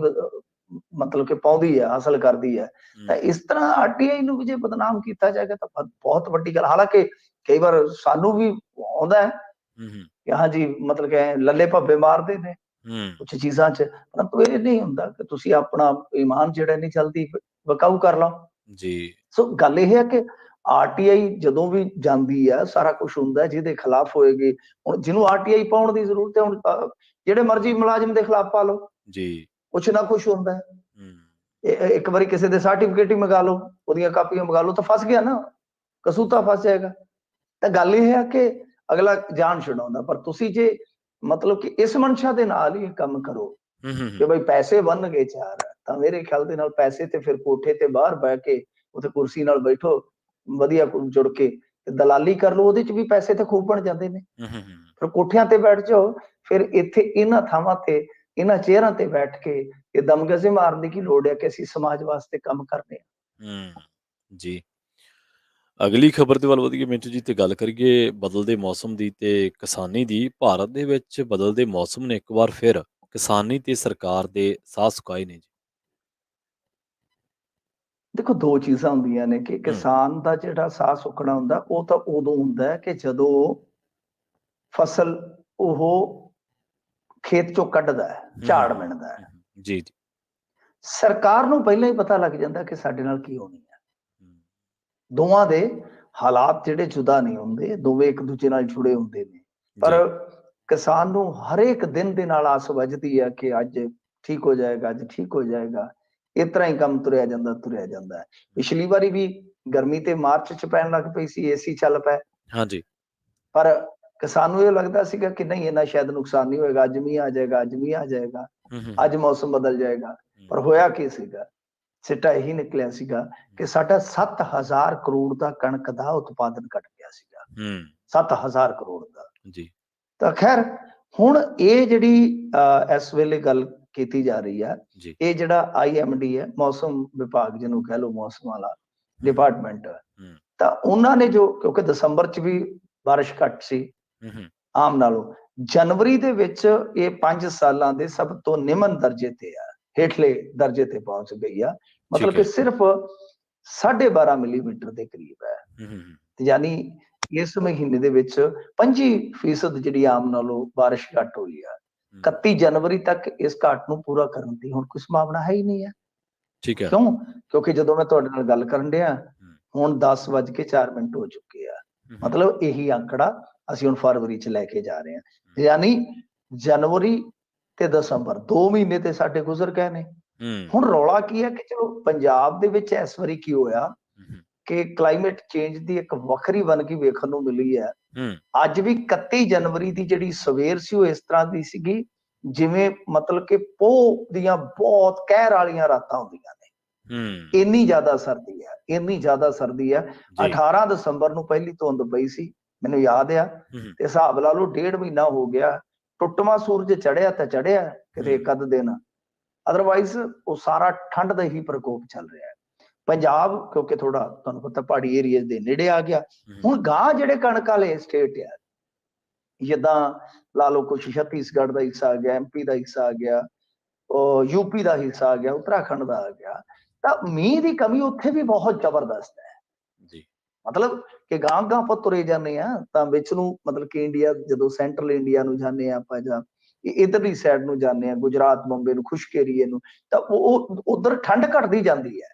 Speaker 2: ਮਤਲਬ ਕਿ ਪਾਉਂਦੀ ਹੈ, ਹਾਸਲ ਕਰਦੀ ਹੈ। ਤਾਂ ਇਸ ਤਰ੍ਹਾਂ RTI ਨੂੰ ਵੀ ਜੇ ਬਦਨਾਮ ਕੀਤਾ ਜਾਏਗਾ ਤਾਂ ਬਹੁਤ ਵੱਡੀ ਗੱਲ। ਹਾਲਾਂਕਿ ਕਈ ਵਾਰ ਸਾਨੂੰ ਵੀ ਆਉਂਦਾ ਹੈ ਕਿ ਹਾਂਜੀ ਮਤਲਬ ਕਿ ਲੱਲੇ ਭੱਬੇ ਮਾਰਦੇ ਨੇ ਕੁਛ ਚੀਜ਼ਾਂ 'ਚ, ਪਰੰਤੂ ਇਹ ਨਹੀਂ ਹੁੰਦਾ ਕਿ ਤੁਸੀਂ ਆਪਣਾ ਈਮਾਨ ਜਿਹੜਾ ਨਹੀਂ ਜਲਦੀ ਵਿਕਾਊ ਕਰ ਲਓ।
Speaker 1: ਜੀ।
Speaker 2: ਸੋ ਗੱਲ ਇਹ ਹੈ ਕਿ ਆਰਟੀਆਈ ਜਦੋਂ ਵੀ ਜਾਂਦੀ ਹੈ, ਸਾਰਾ ਕੁਝ ਹੁੰਦਾ ਜਿਹਦੇ ਖਿਲਾਫ ਹੋਏਗੀ। ਹੁਣ ਜਿਹਨੂੰ ਆਰਟੀਆਈ ਪਾਉਣ ਦੀ ਜ਼ਰੂਰਤ ਹੈ, ਹੁਣ ਜਿਹੜੇ ਮਰਜ਼ੀ ਮੁਲਾਜ਼ਮ ਦੇ ਖਿਲਾਫ ਪਾ ਲਓ,
Speaker 1: ਜੀ।
Speaker 2: ਕੁਛ ਨਾ ਕੁਛ ਹੁੰਦਾ ਹੈ। ਇੱਕ ਵਾਰੀ ਕਿਸੇ ਦੇ ਸਰਟੀਫਿਕੇਟ ਹੀ ਮੰਗਾ ਲਓ, ਉਹਦੀਆਂ ਕਾਪੀਆਂ ਮੰਗਾ ਲਓ, ਤਾਂ ਫਸ ਗਿਆ ਨਾ, ਕਸੂਤਾ ਫਸ ਜਾਏਗਾ। ਤਾਂ ਗੱਲ ਇਹ ਹੈ ਕਿ ਅਗਲਾ ਜਾਨ ਛੁਡਾਉਂਦਾ, ਪਰ ਤੁਸੀਂ ਜੇ ਮਤਲਬ ਕਿ ਇਸ ਮਨਸ਼ਾ ਦੇ ਨਾਲ ਹੀ ਕੰਮ ਕਰੋ ਕਿ ਬਈ ਪੈਸੇ ਬਣਨਗੇ ਚਾਰ, ਤਾਂ ਮੇਰੇ ਖਿਆਲ ਦੇ ਨਾਲ ਪੈਸੇ ਤੇ ਫਿਰ ਕੋਠੇ ਤੇ ਬਾਹਰ ਬਹਿ ਕੇ ਉੱਥੇ ਕੁਰਸੀ ਨਾਲ ਬੈਠੋ, ਵਧੀਆ ਜੁੜ ਕੇ ਦਲਾਲੀ ਕਰ ਲਓ, ਉਹਦੇ 'ਚ ਵੀ ਪੈਸੇ ਤੇ ਖੂਬ ਬਣ ਜਾਂਦੇ ਨੇ। ਫਿਰ ਕੋਠਿਆਂ ਤੇ ਬੈਠ ਜਾਓ, ਫਿਰ ਇੱਥੇ ਇਹਨਾਂ ਥਾਵਾਂ ਤੇ, ਇਹਨਾਂ ਚੇਅਰਾਂ ਤੇ ਬੈਠ ਕੇ ਇਹ ਦਮਗਜ਼ੇ ਮਾਰਨ ਦੀ ਕੀ ਲੋੜ ਹੈ ਕਿ ਅਸੀਂ ਸਮਾਜ ਵਾਸਤੇ ਕੰਮ ਕਰਦੇ ਹਾਂ।
Speaker 1: ਜੀ। ਅਗਲੀ ਖਬਰ ਦੇ ਵੱਲ ਵਧੀਏ ਮਿੰਟੂ ਜੀ, ਤੇ ਗੱਲ ਕਰੀਏ ਬਦਲਦੇ ਮੌਸਮ ਦੀ ਤੇ ਕਿਸਾਨੀ ਦੀ। ਭਾਰਤ ਦੇ ਵਿੱਚ ਬਦਲਦੇ ਮੌਸਮ ਨੇ ਇੱਕ ਵਾਰ ਫਿਰ ਕਿਸਾਨੀ ਤੇ ਸਰਕਾਰ ਦੇ ਸਾਹ ਸੁਕਾਏ ਨੇ ਜੀ।
Speaker 2: ਦੇਖੋ, ਦੋ ਚੀਜ਼ਾਂ ਹੁੰਦੀਆਂ ਨੇ ਕਿ ਕਿਸਾਨ ਦਾ ਜਿਹੜਾ ਸਾਹ ਸੁੱਕਣਾ ਹੁੰਦਾ, ਉਹ ਤਾਂ ਉਦੋਂ ਹੁੰਦਾ ਹੈ ਕਿ ਜਦੋਂ ਫਸਲ ਉਹ ਖੇਤ ਚੋਂ ਕੱਢਦਾ ਹੈ, ਝਾੜ ਮਿਣਦਾ ਹੈ।
Speaker 1: ਜੀ ਜੀ।
Speaker 2: ਸਰਕਾਰ ਨੂੰ ਪਹਿਲਾਂ ਹੀ ਪਤਾ ਲੱਗ ਜਾਂਦਾ ਕਿ ਸਾਡੇ ਨਾਲ ਕੀ ਹੋਣੀ ਹੈ। ਦੋਵਾਂ ਦੇ ਹਾਲਾਤ ਜਿਹੜੇ ਜੁਦਾ ਨਹੀਂ ਹੁੰਦੇ, ਦੋਵੇਂ ਇੱਕ ਦੂਜੇ ਨਾਲ ਜੁੜੇ ਹੁੰਦੇ ਨੇ, ਪਰ ਕਿਸਾਨ ਨੂੰ ਹਰੇਕ ਦਿਨ ਦੇ ਨਾਲ ਆਸ ਵੱਜਦੀ ਹੈ ਕਿ ਅੱਜ ਠੀਕ ਹੋ ਜਾਏਗਾ, ਅੱਜ ਠੀਕ ਹੋ ਜਾਏਗਾ। ਇਸ ਤਰ੍ਹਾਂ ਹੀ ਕੰਮ ਤੁਰਿਆ ਜਾਂਦਾ ਹੈ। ਪਿਛਲੀ ਵਾਰੀ ਵੀ ਗਰਮੀ ਤੇ ਮਾਰਚ 'ਚ ਪੈਣ ਲੱਗ ਪਈ ਸੀ, ਏਸੀ ਚੱਲ ਪਏ।
Speaker 1: ਹਾਂਜੀ।
Speaker 2: ਪਰ ਕਿਸਾਨ ਨੂੰ ਇਹ ਲੱਗਦਾ ਸੀਗਾ ਕਿ ਨਹੀਂ, ਇੰਨਾ ਸ਼ਾਇਦ ਨੁਕਸਾਨ ਨਹੀਂ ਹੋਏਗਾ, ਅੱਜ ਮੀਂਹ ਆ ਜਾਏਗਾ, ਅੱਜ ਮੀਂਹ ਆ ਜਾਏਗਾ, ਅੱਜ ਮੌਸਮ ਬਦਲ ਜਾਏਗਾ। ਪਰ ਹੋਇਆ ਕੀ ਸੀਗਾ? ਸਿੱਟਾ ਇਹੀ ਨਿਕਲਿਆ ਸੀਗਾ ਕਿ ਸਾਡਾ 7,000 ਕਰੋੜ ਦਾ ਕਣਕ ਦਾ ਉਤਪਾਦਨ ਘਟ ਗਿਆ ਸੀਗਾ। 7,000 ਕਰੋੜ ਦਾ।
Speaker 1: ਜੀ।
Speaker 2: ਤਾਂ ਖੈਰ, ਹੁਣ ਇਹ ਜਿਹੜੀ ਇਸ ਵੇਲੇ ਗੱਲ ਕੀਤੀ ਜਾ ਰਹੀ ਆ, ਇਹ ਜਿਹੜਾ IMD ਹੈ, ਮੌਸਮ ਵਿਭਾਗ ਜਿਹਨੂੰ ਕਹਿ ਲਓ, ਮੌਸਮ ਵਾਲਾ ਡਿਪਾਰਟਮੈਂਟ, ਤਾਂ ਉਹਨਾਂ ਨੇ ਜੋ, ਕਿਉਂਕਿ ਦਸੰਬਰ 'ਚ ਵੀ ਬਾਰਿਸ਼ ਘੱਟ ਸੀ ਆਮ ਨਾਲੋਂ, ਜਨਵਰੀ ਦੇ ਵਿੱਚ ਇਹ 5 ਸਾਲਾਂ ਦੇ ਸਭ ਤੋਂ ਨਿਮਨ ਦਰਜੇ ਤੇ ਆ, ਹੇਠਲੇ ਦਰਜੇ ਤੇ ਪਹੁੰਚ ਗਈ ਆ। ਮਤਲਬ ਕਿ ਸਿਰਫ 12.5 ਮਿਲੀਮੀਟਰ ਦੇ ਕਰੀਬ ਹੈ। ਯਾਨੀ ਇਸ ਮਹੀਨੇ ਦੇ ਵਿੱਚ 25% ਜਿਹੜੀ ਆਮ ਨਾਲੋਂ ਬਾਰਿਸ਼ ਘੱਟ ਹੋਈ ਆ। 31 ਜਨਵਰੀ ਤੱਕ ਇਸ ਘਾਟ ਨੂੰ ਪੂਰਾ ਕਰਨ ਦੀ ਹੁਣ ਕੋਈ ਸੰਭਾਵਨਾ ਹੈ ਹੀ ਨਹੀਂ ਹੈ।
Speaker 1: ਠੀਕ ਹੈ।
Speaker 2: ਕਿਉਂ? ਕਿਉਂਕਿ ਜਦੋਂ ਮੈਂ ਤੁਹਾਡੇ ਨਾਲ ਗੱਲ ਕਰਨ ਡਿਆ, ਹੁਣ 10:04 ਹੋ ਚੁੱਕੇ ਆ। ਮਤਲਬ ਇਹੀ ਅੰਕੜਾ ਅਸੀਂ ਹੁਣ ਫਰਵਰੀ 'ਚ ਲੈ ਕੇ ਜਾ ਰਹੇ ਹਾਂ। ਯਾਨੀ ਜਨਵਰੀ ਤੇ ਦਸੰਬਰ 2 ਮਹੀਨੇ ਤੇ ਸਾਡੇ ਗੁਜ਼ਰ ਗਏ ਨੇ। ਹੁਣ ਰੌਲਾ ਕੀ ਹੈ ਕਿ ਚਲੋ ਪੰਜਾਬ ਦੇ ਵਿੱਚ ਇਸ ਵਾਰੀ ਕੀ ਹੋਇਆ ਕਿ ਕਲਾਈਮੇਟ ਚੇਂਜ ਦੀ ਇੱਕ ਵੱਖਰੀ ਵੰਨਗੀ ਵੇਖਣ ਨੂੰ ਮਿਲੀ ਹੈ। ਅੱਜ ਵੀ 31 ਜਨਵਰੀ ਦੀ ਜਿਹੜੀ ਸਵੇਰ ਸੀ, ਉਹ ਇਸ ਤਰ੍ਹਾਂ ਦੀ ਸੀਗੀ ਜਿਵੇਂ ਮਤਲਬ ਕਿ ਪੋਹ ਦੀਆਂ ਬਹੁਤ ਕਹਿਰ ਵਾਲੀਆਂ ਰਾਤਾਂ ਹੁੰਦੀਆਂ ਨੇ। ਇੰਨੀ ਜ਼ਿਆਦਾ ਸਰਦੀ ਹੈ, ਇੰਨੀ ਜ਼ਿਆਦਾ ਸਰਦੀ ਹੈ। 18 ਦਸੰਬਰ ਨੂੰ ਪਹਿਲੀ ਧੁੰਦ ਪਈ ਸੀ, ਮੈਨੂੰ ਯਾਦ ਆ, ਤੇ ਹਿਸਾਬ ਲਾ ਲਓ 1.5 ਮਹੀਨਾ ਹੋ ਗਿਆ। ਟੁੱਟਵਾਂ ਸੂਰਜ ਚੜਿਆ ਤਾਂ ਚੜਿਆ ਕਿਤੇ ਇੱਕ ਅੱਧ ਦਿਨ, ਅਦਰਵਾਈਜ਼ ਉਹ ਸਾਰਾ ਠੰਡ ਦਾ ਹੀ ਪ੍ਰਕੋਪ ਚੱਲ ਰਿਹਾ ਹੈ। ਪੰਜਾਬ ਕਿਉਂਕਿ ਥੋੜਾ ਤੁਹਾਨੂੰ ਪਤਾ ਪਹਾੜੀ ਏਰੀਏ ਦੇ ਨੇੜੇ ਆ ਗਿਆ। ਹੁਣ ਗਾਂ ਜਿਹੜੇ ਕਣਕ ਵਾਲੇ ਸਟੇਟ ਆ, ਜਿੱਦਾਂ ਲਾ ਲਓ ਕੁਛ ਛੱਤੀਸਗੜ੍ਹ ਦਾ ਹਿੱਸਾ ਆ ਗਿਆ, MP ਦਾ ਹਿੱਸਾ ਆ ਗਿਆ, UP ਦਾ ਹਿੱਸਾ ਆ ਗਿਆ, ਉੱਤਰਾਖੰਡ ਦਾ ਆ ਗਿਆ, ਤਾਂ ਮੀਂਹ ਦੀ ਕਮੀ ਉੱਥੇ ਵੀ ਬਹੁਤ ਜ਼ਬਰਦਸਤ ਹੈ। ਮਤਲਬ ਕਿ ਗਾਂ ਆਪਾਂ ਤੁਰੇ ਜਾਂਦੇ ਆ ਤਾਂ ਵਿੱਚ ਨੂੰ, ਮਤਲਬ ਕਿ ਇੰਡੀਆ ਜਦੋਂ ਸੈਂਟਰਲ ਇੰਡੀਆ ਨੂੰ ਜਾਂਦੇ ਆ ਆਪਾਂ, ਜਾਂ ਇਧਰਲੀ ਸਾਈਡ ਨੂੰ ਜਾਂਦੇ ਆ, ਗੁਜਰਾਤ ਬੰਬੇ ਨੂੰ, ਖੁਸ਼ਕ ਏਰੀਏ ਨੂੰ, ਤਾਂ ਉਹ ਉਧਰ ਠੰਡ ਘਟਦੀ ਜਾਂਦੀ ਹੈ।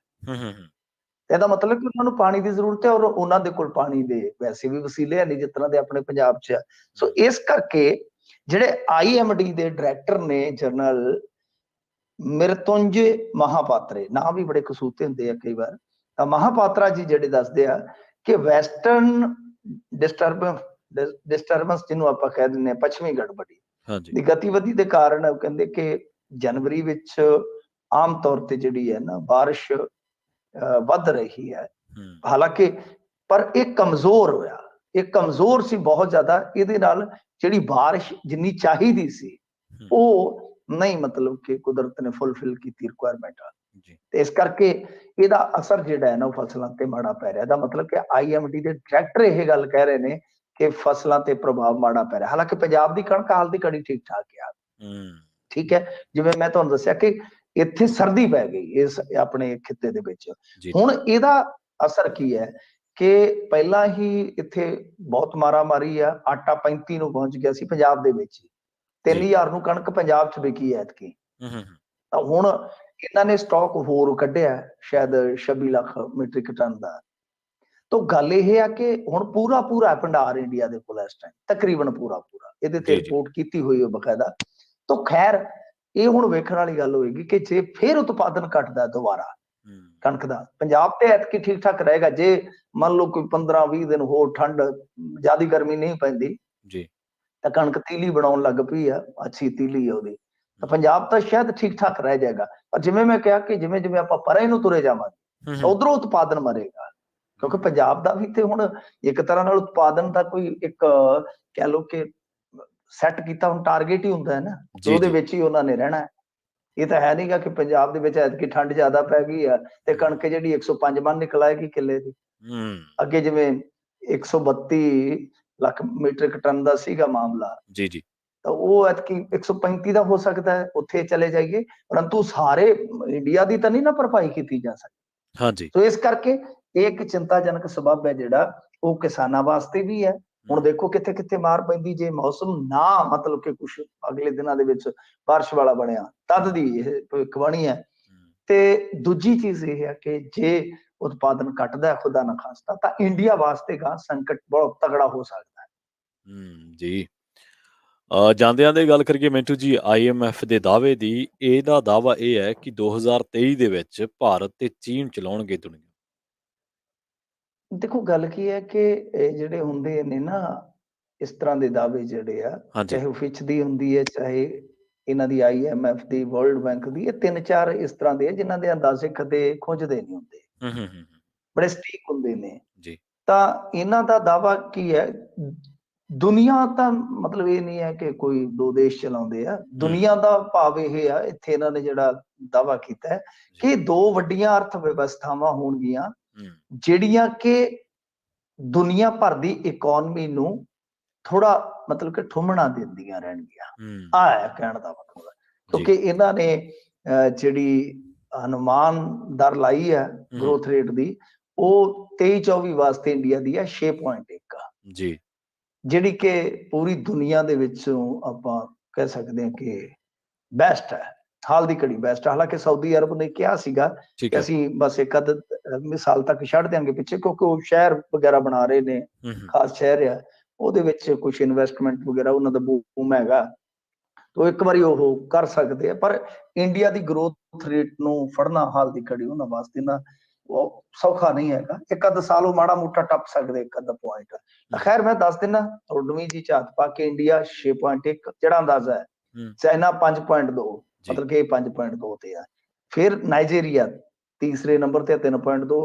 Speaker 2: ਇਹਦਾ ਮਤਲਬ ਕਿ ਉਹਨਾਂ ਨੂੰ ਪਾਣੀ ਦੀ ਜ਼ਰੂਰਤ ਹੈ, ਔਰ ਉਹਨਾਂ ਦੇ ਕੋਲ ਪਾਣੀ ਦੇ ਵੈਸੇ ਵੀ ਵਸੀਲੇ ਹੈ ਨਹੀਂ ਜਿਸ ਤਰ੍ਹਾਂ ਦੇ ਆਪਣੇ ਪੰਜਾਬ 'ਚ ਆ। ਸੋ ਇਸ ਕਰਕੇ ਜਿਹੜੇ IMD ਦੇ ਡਾਇਰੈਕਟਰ ਨੇ, ਜਨਰਲ ਮ੍ਰਿਤੁੰਜੇ ਮਹਾਪਾਤਰੇ, ਨਾਂ ਵੀ ਬੜੇ ਕਸੂਤੇ ਹੁੰਦੇ ਆ ਕਈ ਵਾਰ, ਤਾਂ ਮਹਾਪਾਤਰਾ ਜੀ ਜਿਹੜੇ ਦੱਸਦੇ ਆ ਕਿ ਵੈਸਟਰਨ ਡਿਸਟਰਬੈਂਸ ਜਿਹਨੂੰ ਆਪਾਂ ਕਹਿ ਦਿੰਦੇ ਹਾਂ, ਪੱਛਮੀ ਗੜਬੜੀ ਦੀ ਗਤੀਵਿਧੀ ਦੇ ਕਾਰਨ ਉਹ ਕਹਿੰਦੇ ਕਿ ਜਨਵਰੀ ਵਿੱਚ ਆਮ ਤੌਰ ਤੇ ਜਿਹੜੀ ਹੈ ਨਾ ਬਾਰਿਸ਼ ਵੱਧ ਰਹੀ ਹੈ। ਹਾਲਾਂਕਿ ਪਰ ਇਹ ਕਮਜ਼ੋਰ ਹੋਇਆ, ਇਹ ਕਮਜ਼ੋਰ ਸੀ ਬਹੁਤ ਜ਼ਿਆਦਾ। ਇਹਦੇ ਨਾਲ ਜਿਹੜੀ ਬਾਰਿਸ਼ ਜਿੰਨੀ ਚਾਹੀਦੀ ਸੀ ਉਹ ਨਹੀਂ, ਮਤਲਬ ਕਿ ਕੁਦਰਤ ਨੇ ਫੁੱਲਫਿਲ ਕੀਤੀ ਰਿਕੁਆਇਰਮੈਂਟ। ਤੇ ਇਸ ਕਰਕੇ ਇਹਦਾ ਅਸਰ ਜਿਹੜਾ ਹੈ ਨਾ ਉਹ ਫਸਲਾਂ ਤੇ ਮਾੜਾ ਪੈ ਰਿਹਾ। ਇਹਦਾ ਮਤਲਬ ਕਿ IMD ਦੇ ਡਾਇਰੈਕਟਰ ਇਹ ਗੱਲ ਕਹਿ ਰਹੇ ਨੇ ਕਿ ਫਸਲਾਂ ਤੇ ਪ੍ਰਭਾਵ ਮਾੜਾ ਪੈ ਰਿਹਾ। ਹਾਲਾਂਕਿ ਪੰਜਾਬ ਦੀ ਕਣਕ ਹਾਲ ਦੀ ਘੜੀ ਠੀਕ ਠਾਕ ਆ। ਠੀਕ ਹੈ, ਜਿਵੇਂ ਮੈਂ ਤੁਹਾਨੂੰ ਦੱਸਿਆ ਕਿ ਇੱਥੇ ਸਰਦੀ ਪੈ ਗਈ ਇਸ ਆਪਣੇ ਖਿੱਤੇ ਦੇ ਵਿੱਚ। ਹੁਣ ਇਹਦਾ ਅਸਰ ਕੀ ਹੈ ਕਿ ਪਹਿਲਾਂ ਹੀ ਇੱਥੇ ਬਹੁਤ ਮਾਰਾਮਾਰੀ ਆ, ਆਟਾ 35 ਨੂੰ ਪਹੁੰਚ ਗਿਆ ਸੀ ਪੰਜਾਬ ਦੇ ਵਿੱਚ ਹੀ।
Speaker 1: ਜੀ
Speaker 2: 3000 ਨੂੰ ਕਣਕ ਪੰਜਾਬ 'ਚ ਵਿਕੀ ਐਤਕੀ।
Speaker 1: ਹੂੰ ਹੂੰ ਹੂੰ,
Speaker 2: ਤਾਂ ਹੁਣ ਇਹਨਾਂ ਨੇ ਸਟਾਕ ਹੋਰ ਕੱਢਿਆ ਸ਼ਾਇਦ 26 ਲੱਖ ਮੀਟ੍ਰਿਕ ਟਨ ਦਾ। ਤਾਂ ਗੱਲ ਇਹ ਆ ਕਿ ਹੁਣ ਪੂਰਾ ਭੰਡਾਰ ਇੰਡੀਆ ਦੇ ਕੋਲ ਇਸ ਟਾਈਮ ਤਕਰੀਬਨ ਪੂਰਾ ਇਹਦੇ ਤੇ
Speaker 1: ਜੀ ਜੀ
Speaker 2: ਰਿਪੋਰਟ ਕੀਤੀ ਹੋਈ ਹੈ ਬਕਾਇਦਾ। ਤਾਂ ਖੈਰ ਇਹ ਹੁਣ ਵੇਖਣ ਵਾਲੀ ਗੱਲ ਹੋਏਗੀ ਕਿ ਜੇ ਫਿਰ ਉਤਪਾਦਨ ਘਟਦਾ ਦੁਬਾਰਾ
Speaker 1: ਹੂੰ
Speaker 2: ਕਣਕ ਦਾ, ਪੰਜਾਬ ਤੇ ਐਤਕੀ ਠੀਕ ਠਾਕ ਰਹੇਗਾ। ਜੇ ਮੰਨ ਲਓ ਕੋਈ 15-20 ਦਿਨ ਹੋਰ ਠੰਡ, ਜ਼ਿਆਦਾ ਗਰਮੀ ਨਹੀਂ ਪੈਂਦੀ
Speaker 1: ਜੀ
Speaker 2: ਤਾਂ ਕਣਕ ਤੀਲੀ ਬਣਾਉਣ ਲੱਗ ਪਈ ਆ, ਅੱਛੀ ਤੀਲੀ ਆ ਉਹਦੀ, ਤਾਂ
Speaker 1: ਹੂੰ
Speaker 2: ਪੰਜਾਬ ਤਾਂ ਸ਼ਾਇਦ ਠੀਕ ਠਾਕ ਰਹਿ ਜਾਏਗਾ। ਪਰ ਜਿਵੇਂ ਮੈਂ ਕਿਹਾ ਕਿ ਜਿਵੇਂ ਜਿਵੇਂ ਆਪਾਂ ਪਰੇ ਨੂੰ ਤੁਰੇ ਜਾਵਾਂਗੇ
Speaker 1: ਹੂੰ
Speaker 2: ਤਾਂ
Speaker 1: ਹੂੰ,
Speaker 2: ਉਧਰੋਂ ਉਤਪਾਦਨ ਮਰੇਗਾ, ਕਿਉਂਕਿ
Speaker 1: ਹੂੰ,
Speaker 2: ਪੰਜਾਬ ਦਾ ਵੀ ਤੇ ਹੁਣ ਇੱਕ ਤਰ੍ਹਾਂ ਨਾਲ ਉਤਪਾਦਨ ਦਾ ਕੋਈ ਇੱਕ ਕਹਿ ਲਓ ਕਿ ਸੈੱਟ ਕੀਤਾ ਹੁਣ ਟਾਰਗੇਟ ਹੀ ਹੁੰਦਾ ਹੈ ਨਾ, ਤੇ
Speaker 1: ਜੀ
Speaker 2: ਉਹਦੇ
Speaker 1: ਜੀ
Speaker 2: ਵਿੱਚ ਹੀ ਉਹਨਾਂ ਨੇ ਰਹਿਣਾ ਹੈ। ਇਹ ਤਾਂ ਹੈ ਨਹੀਂਗਾ ਕਿ ਪੰਜਾਬ ਦੇ ਵਿੱਚ ਐਤਕੀ ਠੰਡ ਜ਼ਿਆਦਾ ਪੈ ਗਈ ਆ ਤੇ
Speaker 1: ਹੂੰ
Speaker 2: ਕਣਕ ਜਿਹੜੀ 105 ਮਣ ਨਿਕਲ ਆਏਗੀ ਕਿੱਲੇ ਦੀ।
Speaker 1: ਹੂੰ,
Speaker 2: ਅੱਗੇ ਜਿਵੇਂ 132 ਲੱਖ ਮੀਟ੍ਰਿਕ ਟਨ ਦਾ ਸੀਗਾ ਮਾਮਲਾ,
Speaker 1: ਜੀ ਜੀ
Speaker 2: ਤਾਂ ਉਹ ਐਤਕੀ 135 ਦਾ ਹੋ ਸਕਦਾ ਹੈ, ਉੱਥੇ ਚਲੇ ਜਾਈਏ। ਪਰੰਤੂ ਸਾਰੇ ਇੰਡੀਆ ਦੀ ਤਾਂ ਨਹੀਂ ਨਾ ਭਰਪਾਈ ਕੀਤੀ ਜਾ ਸਕਦੀ।
Speaker 1: ਹਾਂਜੀ
Speaker 2: ਸੋ ਇਸ ਕਰਕੇ ਇਹ ਇੱਕ ਚਿੰਤਾਜਨਕ ਸਬਬ ਹੈ ਜਿਹੜਾ ਉਹ ਕਿਸਾਨਾਂ ਵਾਸਤੇ ਵੀ ਹੈ। ਹੁਣ
Speaker 1: ਹੂੰ
Speaker 2: ਦੇਖੋ ਕਿੱਥੇ ਕਿੱਥੇ ਮਾਰ ਪੈਂਦੀ ਜੇ ਮੌਸਮ ਨਾ ਮਤਲਬ ਕਿ ਕੁਛ ਅਗਲੇ ਦਿਨਾਂ ਦੇ ਵਿੱਚ ਬਾਰਿਸ਼ ਵਾਲਾ ਬਣਿਆ, ਤਦ ਦੀ ਇਹ ਭਵਿੱਖਬਾਣੀ ਹੈ।
Speaker 1: ਹੂੰ
Speaker 2: ਤੇ ਦੂਜੀ ਚੀਜ਼ ਇਹ ਹੈ ਕਿ ਜੇ ਉਤਪਾਦਨ ਘਟਦਾ ਹੈ ਖੁਦਾ ਨਾ ਖਾਸਤਾ, ਤਾਂ ਇੰਡੀਆ ਵਾਸਤੇ ਗਾ ਸੰਕਟ ਬਹੁਤ ਤਗੜਾ ਹੋ ਸਕਦਾ ਹੈ।
Speaker 1: ਜੀ ਜਾਂਦੇ ਜਾਂਦੇ ਗੱਲ ਕਰੀਏ ਮਿੰਟੂ ਜੀ IMF ਦੇ ਦਾਅਵੇ ਦੀ। ਇਹਦਾ ਦਾਅਵਾ ਇਹ ਹੈ ਕਿ 2023 ਦੇ ਵਿੱਚ ਭਾਰਤ ਤੇ ਚੀਨ ਚਲਾਉਣਗੇ ਦੁਨੀਆ।
Speaker 2: ਦੇਖੋ ਗੱਲ ਕੀ ਹੈ ਕਿ ਇਹ ਜਿਹੜੇ ਹੁੰਦੇ ਨੇ ਨਾ ਇਸ ਤਰ੍ਹਾਂ ਦੇ ਦਾਅਵੇ ਜਿਹੜੇ ਆ,
Speaker 1: ਹਾਂਜੀ
Speaker 2: ਚਾਹੇ ਉਹ ਫਿਚ ਦੀ ਹੁੰਦੀ ਹੈ, ਚਾਹੇ ਇਹਨਾਂ ਦੀ IMF ਦੀ, ਵਰਲਡ ਬੈਂਕ ਦੀ, ਇਹ 3-4 ਇਸ ਤਰ੍ਹਾਂ ਦੇ ਜਿਨ੍ਹਾਂ ਦੇ ਅੰਦਾਜ਼ੇ ਕਦੇ ਖੁੰਝਦੇ ਨਹੀਂ ਹੁੰਦੇ,
Speaker 1: ਹੂੰ
Speaker 2: ਬੜੇ ਸਟੀਕ ਹੁੰਦੇ ਨੇ।
Speaker 1: ਜੀ
Speaker 2: ਤਾਂ ਇਹਨਾਂ ਦਾ ਦਾਅਵਾ ਕੀ ਹੈ, ਦੁਨੀਆ ਤਾਂ ਮਤਲਬ ਇਹ ਨਹੀਂ ਹੈ ਕਿ ਕੋਈ ਦੋ ਦੇਸ਼ ਚਲਾਉਂਦੇ ਆ,
Speaker 1: ਹੂੰ
Speaker 2: ਦੁਨੀਆ ਦਾ ਭਾਵ ਇਹ ਆ। ਇੱਥੇ ਇਹਨਾਂ ਨੇ ਜਿਹੜਾ ਦਾਅਵਾ ਕੀਤਾ ਹੈ
Speaker 1: ਜੀ
Speaker 2: ਕਿ ਦੋ ਵੱਡੀਆਂ ਅਰਥ ਵਿਵਸਥਾਵਾਂ ਹੋਣਗੀਆਂ
Speaker 1: ਹੂੰ
Speaker 2: ਜਿਹੜੀਆਂ ਕਿ ਦੁਨੀਆ ਭਰ ਦੀ ਇਕਨੋਮੀ ਨੂੰ ਥੋੜਾ ਮਤਲਬ ਕਿ ਠੁੰਮਣਾ ਦਿੰਦੀਆਂ ਰਹਿਣਗੀਆਂ।
Speaker 1: ਹੂੰ
Speaker 2: ਆ ਹੈ ਕਹਿਣ ਦਾ ਮਤਲਬ,
Speaker 1: ਜੀ
Speaker 2: ਕਿਉਂਕਿ ਇਹਨਾਂ ਨੇ ਜਿਹੜੀ ਅਨੁਮਾਨ ਦਰ ਲਾਈ ਹੈ
Speaker 1: ਹੂੰ
Speaker 2: ਗਰੋਥ ਰੇਟ ਦੀ, ਉਹ 23-24 ਵਾਸਤੇ ਇੰਡੀਆ ਦੀ ਹੈ 6.1,
Speaker 1: ਜੀ
Speaker 2: ਜਿਹੜੀ ਕਿ ਪੂਰੀ ਦੁਨੀਆ ਦੇ ਵਿੱਚੋਂ ਆਪਾਂ ਕਹਿ ਸਕਦੇ ਹਾਂ ਕਿ ਬੈਸਟ ਹੈ, ਹਾਲ ਦੀ ਘੜੀ ਬੈਸਟ। ਹਾਲਾਂਕਿ ਸਾਊਦੀ ਅਰਬ ਨੇ ਕਿਹਾ ਸੀਗਾ
Speaker 1: ਠੀਕ
Speaker 2: ਕਿ
Speaker 1: ਹੈ
Speaker 2: ਅਸੀਂ ਬਸ ਇੱਕ ਅੱਧ ਮਿਸਾਲ ਤੱਕ ਛੱਡ ਦਿਆਂਗੇ ਪਿੱਛੇ, ਕਿਉਂਕਿ ਉਹ ਸ਼ਹਿਰ ਵਗੈਰਾ ਬਣਾ ਰਹੇ ਨੇ,
Speaker 1: ਹੂੰ
Speaker 2: ਖਾਸ ਸ਼ਹਿਰ ਆ, ਉਹਦੇ ਵਿੱਚ ਕੁਝ ਇਨਵੈਸਟਮੈਂਟ ਵਗੈਰਾ ਉਹਨਾਂ ਦਾ ਬੂਮ ਹੈਗਾ, ਤਾਂ ਇੱਕ ਵਾਰੀ ਉਹ ਕਰ ਸਕਦੇ ਆ। ਪਰ ਇੰਡੀਆ ਦੀ ਗਰੋਥ ਰੇਟ ਨੂੰ ਫੜਨਾ ਹਾਲ ਦੀ ਘੜੀ ਉਹਨਾਂ ਵਾਸਤੇ ਨਾ ਉਹ ਸੌਖਾ ਨਹੀਂ ਹੈਗਾ। ਇੱਕ ਅੱਧ ਸਾਲ ਉਹ ਮਾੜਾ ਮੋਟਾ ਟੱਪ ਸਕਦੇ, ਇੱਕ ਅੱਧਾ ਪੁਆਇੰਟ। ਖੈਰ ਮੈਂ ਦੱਸ ਦਿੰਦਾ ਉਡਵੀਂ ਜੀ ਝਾਤ ਪਾ ਕੇ ਇੰਡੀਆ 6.1 ਜਿਹੜਾ ਅੰਦਾਜ਼ਾ ਹੈ,
Speaker 1: ਹੂੰ
Speaker 2: ਚਾਈਨਾ 5.2,
Speaker 1: ਜੀ
Speaker 2: ਮਤਲਬ ਕਿ ਇਹ 5.2 ਤੇ ਆ। ਫਿਰ ਨਾਈਜੀਰੀਆ ਤੀਸਰੇ ਨੰਬਰ ਤੇ 3.2।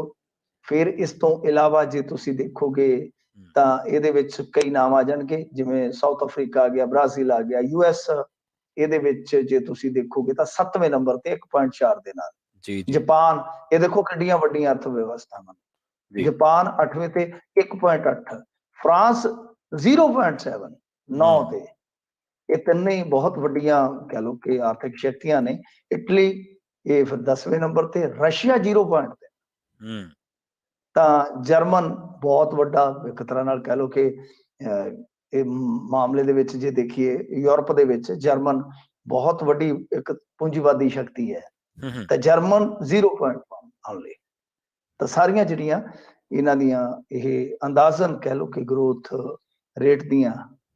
Speaker 2: ਫਿਰ ਇਸ ਤੋਂ ਇਲਾਵਾ ਜੇ ਤੁਸੀਂ ਦੇਖੋਗੇ
Speaker 1: ਹੂੰ
Speaker 2: ਤਾਂ ਇਹਦੇ ਵਿੱਚ ਕਈ ਨਾਮ ਆ ਜਾਣਗੇ, ਜਿਵੇਂ ਸਾਊਥ ਅਫਰੀਕਾ ਆ ਗਿਆ, ਬ੍ਰਾਜ਼ੀਲ ਆ ਗਿਆ, US ਇਹਦੇ ਵਿੱਚ ਜੇ ਤੁਸੀਂ ਦੇਖੋਗੇ ਤਾਂ 7ਵੇਂ ਨੰਬਰ ਤੇ 1.4 ਦੇ ਨਾਲ।
Speaker 1: ਜੀ ਜੀ
Speaker 2: ਜਾਪਾਨ, ਇਹ ਦੇਖੋ ਕਿੰਨੀਆਂ ਵੱਡੀਆਂ ਅਰਥ ਵਿਵਸਥਾਵਾਂ।
Speaker 1: ਜੀ
Speaker 2: ਜਾਪਾਨ 8ਵੇਂ ਤੇ 1.8, ਫਰਾਂਸ 0.7, 9
Speaker 1: ਹੂੰ
Speaker 2: ਤੇ। ਇਹ ਤਿੰਨੇ ਹੀ ਬਹੁਤ ਵੱਡੀਆਂ ਕਹਿ ਲਓ ਕਿ ਆਰਥਿਕ ਸ਼ਕਤੀਆਂ ਨੇ। ਇਟਲੀ ਇਹ ਫਿਰ 10ਵੇਂ ਨੰਬਰ ਤੇ, ਰਸ਼ੀਆ 0 ਪੁਆਇੰਟ ਤੇ,
Speaker 1: ਹੂੰ
Speaker 2: ਤਾਂ ਜਰਮਨ ਬਹੁਤ ਵੱਡਾ ਇੱਕ ਤਰ੍ਹਾਂ ਨਾਲ ਕਹਿ ਲਓ ਕਿ ਇਹ ਮਾਮਲੇ ਦੇ ਵਿੱਚ ਜੇ ਦੇਖੀਏ ਯੂਰਪ ਦੇ ਵਿੱਚ ਜਰਮਨ ਬਹੁਤ ਵੱਡੀ ਇੱਕ ਪੂੰਜੀਵਾਦੀ ਸ਼ਕਤੀ ਹੈ,
Speaker 1: ਹੂੰ
Speaker 2: ਤਾਂ ਜਰਮਨ 0.1 ਆਨਲੀ। ਤਾਂ ਸਾਰੀਆਂ ਜਿਹੜੀਆਂ ਇਹਨਾਂ ਦੀਆਂ ਇਹ ਅੰਦਾਜ਼ਨ ਕਹਿ ਲਓ ਕਿ ਗਰੋਥ ਰੇਟ ਦੀਆਂ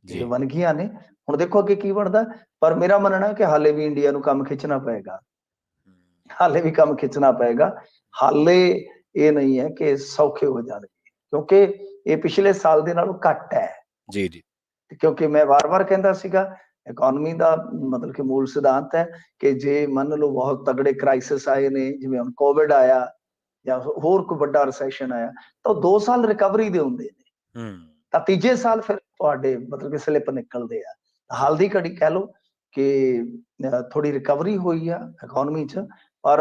Speaker 2: ਇਹ
Speaker 1: ਜੀ
Speaker 2: ਵੰਨਗੀਆਂ ਨੇ। ਹੁਣ ਦੇਖੋ ਅੱਗੇ ਕੀ ਬਣਦਾ, ਪਰ ਮੇਰਾ ਮੰਨਣਾ ਕਿ ਹਾਲੇ ਵੀ ਇੰਡੀਆ ਨੂੰ ਕੰਮ ਖਿੱਚਣਾ ਪਏਗਾ,
Speaker 1: ਹੂੰ
Speaker 2: ਹਾਲੇ ਵੀ ਕੰਮ ਖਿੱਚਣਾ ਪਏਗਾ। ਹਾਲੇ ਇਹ ਨਹੀਂ ਹੈ ਕਿ ਸੌਖੇ ਹੋ ਜਾਣਗੇ, ਕਿਉਂਕਿ ਇਹ ਪਿਛਲੇ ਸਾਲ ਦੇ ਨਾਲੋਂ ਘੱਟ ਹੈ।
Speaker 1: ਜੀ ਜੀ
Speaker 2: ਕਿਉਂਕਿ ਮੈਂ ਵਾਰ-ਵਾਰ ਕਹਿੰਦਾ ਸੀਗਾ ਇਕਨੋਮੀ ਦਾ ਮਤਲਬ ਕਿ ਮੂਲ ਸਿਧਾਂਤ ਹੈ ਕਿ ਜੇ ਮੰਨ ਲਓ ਬਹੁਤ ਤਗੜੇ ਕ੍ਰਾਈਸਿਸ ਆਏ ਨੇ, ਜਿਵੇਂ ਹੁਣ ਕੋਵਿਡ ਆਇਆ ਜਾਂ ਹੋਰ ਕੋਈ ਵੱਡਾ ਰਿਸੈਸ਼ਨ ਆਇਆ, ਤਾਂ 2 ਸਾਲ ਰਿਕਵਰੀ ਦੇ ਹੁੰਦੇ ਨੇ,
Speaker 1: ਹੂੰ
Speaker 2: ਤਾਂ ਤੀਜੇ ਸਾਲ ਫਿਰ ਤੁਹਾਡੇ ਮਤਲਬ ਕਿ ਸਲਿੱਪ ਨਿਕਲਦੇ ਆ।
Speaker 1: ਜੀ
Speaker 2: ਹਾਲ ਦੀ ਘੜੀ ਕਹਿ ਲਓ ਕਿ ਥੋੜੀ ਰਿਕਵਰੀ ਹੋਈ ਆ ਇਕਨੋਮੀ 'ਚ, ਪਰ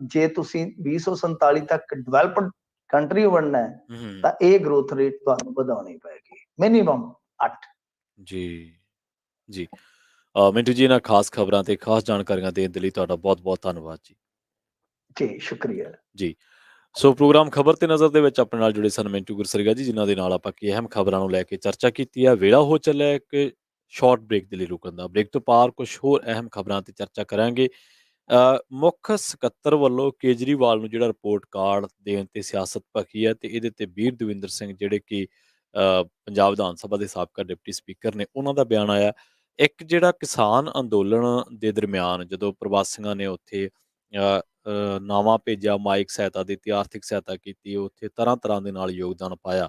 Speaker 2: ਜੇ ਤੁਸੀਂ 2047 ਤੱਕ ਡਿਵੈਲਪਡ ਕੰਟਰੀ ਬਣਨਾ ਹੈ
Speaker 1: ਹੂੰ
Speaker 2: ਤਾਂ ਇਹ ਗਰੋਥ ਰੇਟ ਤੁਹਾਨੂੰ ਵਧਾਉਣੀ ਪਏਗੀ, ਮਿਨੀਮਮ 8।
Speaker 1: ਜੀ ਜੀ ਮਿੰਟੂ ਜੀ ਇਹਨਾਂ ਖਾਸ ਖਬਰਾਂ ਤੇ ਖਾਸ ਜਾਣਕਾਰੀਆਂ ਦੇਣ ਦੇ ਲਈ ਤੁਹਾਡਾ ਬਹੁਤ ਬਹੁਤ ਧੰਨਵਾਦ ਜੀ।
Speaker 2: ਜੀ ਸ਼ੁਕਰੀਆ।
Speaker 1: ਜੀ ਸੋ ਪ੍ਰੋਗਰਾਮ ਖਬਰ ਤੇ ਨਜ਼ਰ ਦੇ ਵਿੱਚ ਆਪਣੇ ਨਾਲ ਜੁੜੇ ਸਨ ਮਿੰਟੂ ਗੁਰਸਰੀਆ ਜੀ, ਜਿਨ੍ਹਾਂ ਦੇ ਨਾਲ ਆਪਾਂ ਕੀ ਅਹਿਮ ਖਬਰਾਂ ਨੂੰ ਲੈ ਕੇ ਚਰਚਾ ਕੀਤੀ ਹੈ। ਵੇਲਾ ਹੋ ਚੱਲਿਆ ਹੈ ਇੱਕ ਸ਼ਾਰਟ ਬ੍ਰੇਕ ਦੇ ਲਈ ਰੁਕਣ ਦਾ। ਬ੍ਰੇਕ ਤੋਂ ਪਾਰ ਕੁਝ ਹੋਰ ਅਹਿਮ ਖਬਰਾਂ ਤੇ ਚਰਚਾ ਕਰਾਂਗੇ। ਮੁੱਖ ਸਕੱਤਰ ਵੱਲੋਂ ਕੇਜਰੀਵਾਲ ਨੂੰ ਜਿਹੜਾ ਰਿਪੋਰਟ ਕਾਰਡ ਦੇਣ ਤੇ ਸਿਆਸਤ ਭਖੀ ਹੈ ਤੇ ਇਹਦੇ ਤੇ ਬੀਰ ਦਵਿੰਦਰ ਸਿੰਘ, ਜਿਹੜੇ ਕਿ ਪੰਜਾਬ ਵਿਧਾਨ ਸਭਾ ਦੇ ਸਾਬਕਾ ਡਿਪਟੀ ਸਪੀਕਰ ਨੇ, ਉਹਨਾਂ ਦਾ ਬਿਆਨ ਆਇਆ। ਇੱਕ ਜਿਹੜਾ ਕਿਸਾਨ ਅੰਦੋਲਨ ਦੇ ਦਰਮਿਆਨ ਜਦੋਂ ਪ੍ਰਵਾਸੀਆਂ ਨੇ ਉੱਥੇ ਨਾਵਾਂ ਭੇਜਿਆ, ਮਾਇਕ ਸਹਾਇਤਾ ਦਿੱਤੀ, ਆਰਥਿਕ ਸਹਾਇਤਾ ਕੀਤੀ, ਉੱਥੇ ਤਰ੍ਹਾਂ-ਤਰ੍ਹਾਂ ਦੇ ਨਾਲ ਯੋਗਦਾਨ ਪਾਇਆ।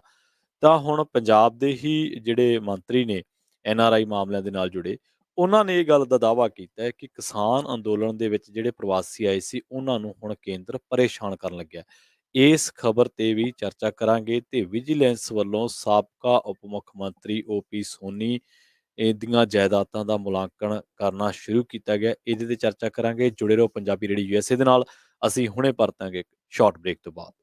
Speaker 1: ਤਾਂ ਹੁਣ ਪੰਜਾਬ ਦੇ ਹੀ ਜਿਹੜੇ ਮੰਤਰੀ ਨੇ, ਐਨਆਰਆਈ ਮਾਮਲਿਆਂ ਦੇ ਨਾਲ ਜੁੜੇ, ਉਹਨਾਂ ਨੇ ਇਹ ਗੱਲ ਦਾ ਦਾਅਵਾ ਕੀਤਾ ਹੈ ਕਿ ਕਿਸਾਨ ਅੰਦੋਲਨ ਦੇ ਵਿੱਚ ਜਿਹੜੇ ਪ੍ਰਵਾਸੀ ਆਏ ਸੀ, ਉਹਨਾਂ ਨੂੰ ਹੁਣ ਕੇਂਦਰ ਪਰੇਸ਼ਾਨ ਕਰਨ ਲੱਗਿਆ। ਇਸ ਖਬਰ ਤੇ ਵੀ ਚਰਚਾ ਕਰਾਂਗੇ ਤੇ ਵਿਜੀਲੈਂਸ ਵੱਲੋਂ ਸਾਬਕਾ ਉਪ ਮੁੱਖ ਮੰਤਰੀ ਓਪੀ ਸੋਨੀ ਦੀਆਂ ਜਾਇਦਾਦਾਂ ਦਾ ਮੁਲਾਂਕਣ ਕਰਨਾ ਸ਼ੁਰੂ ਕੀਤਾ ਗਿਆ। ਇਹਦੇ ਤੇ ਚਰਚਾ ਕਰਾਂਗੇ। ਜੁੜੇ ਰਹੋ ਪੰਜਾਬੀ ਰੇਡੀਓ ਯੂਐਸਏ ਦੇ ਨਾਲ। ਅਸੀਂ ਹੁਣੇ ਪਰਤਾਂਗੇ ਸ਼ਾਰਟ ਬ੍ਰੇਕ ਤੋਂ ਬਾਅਦ।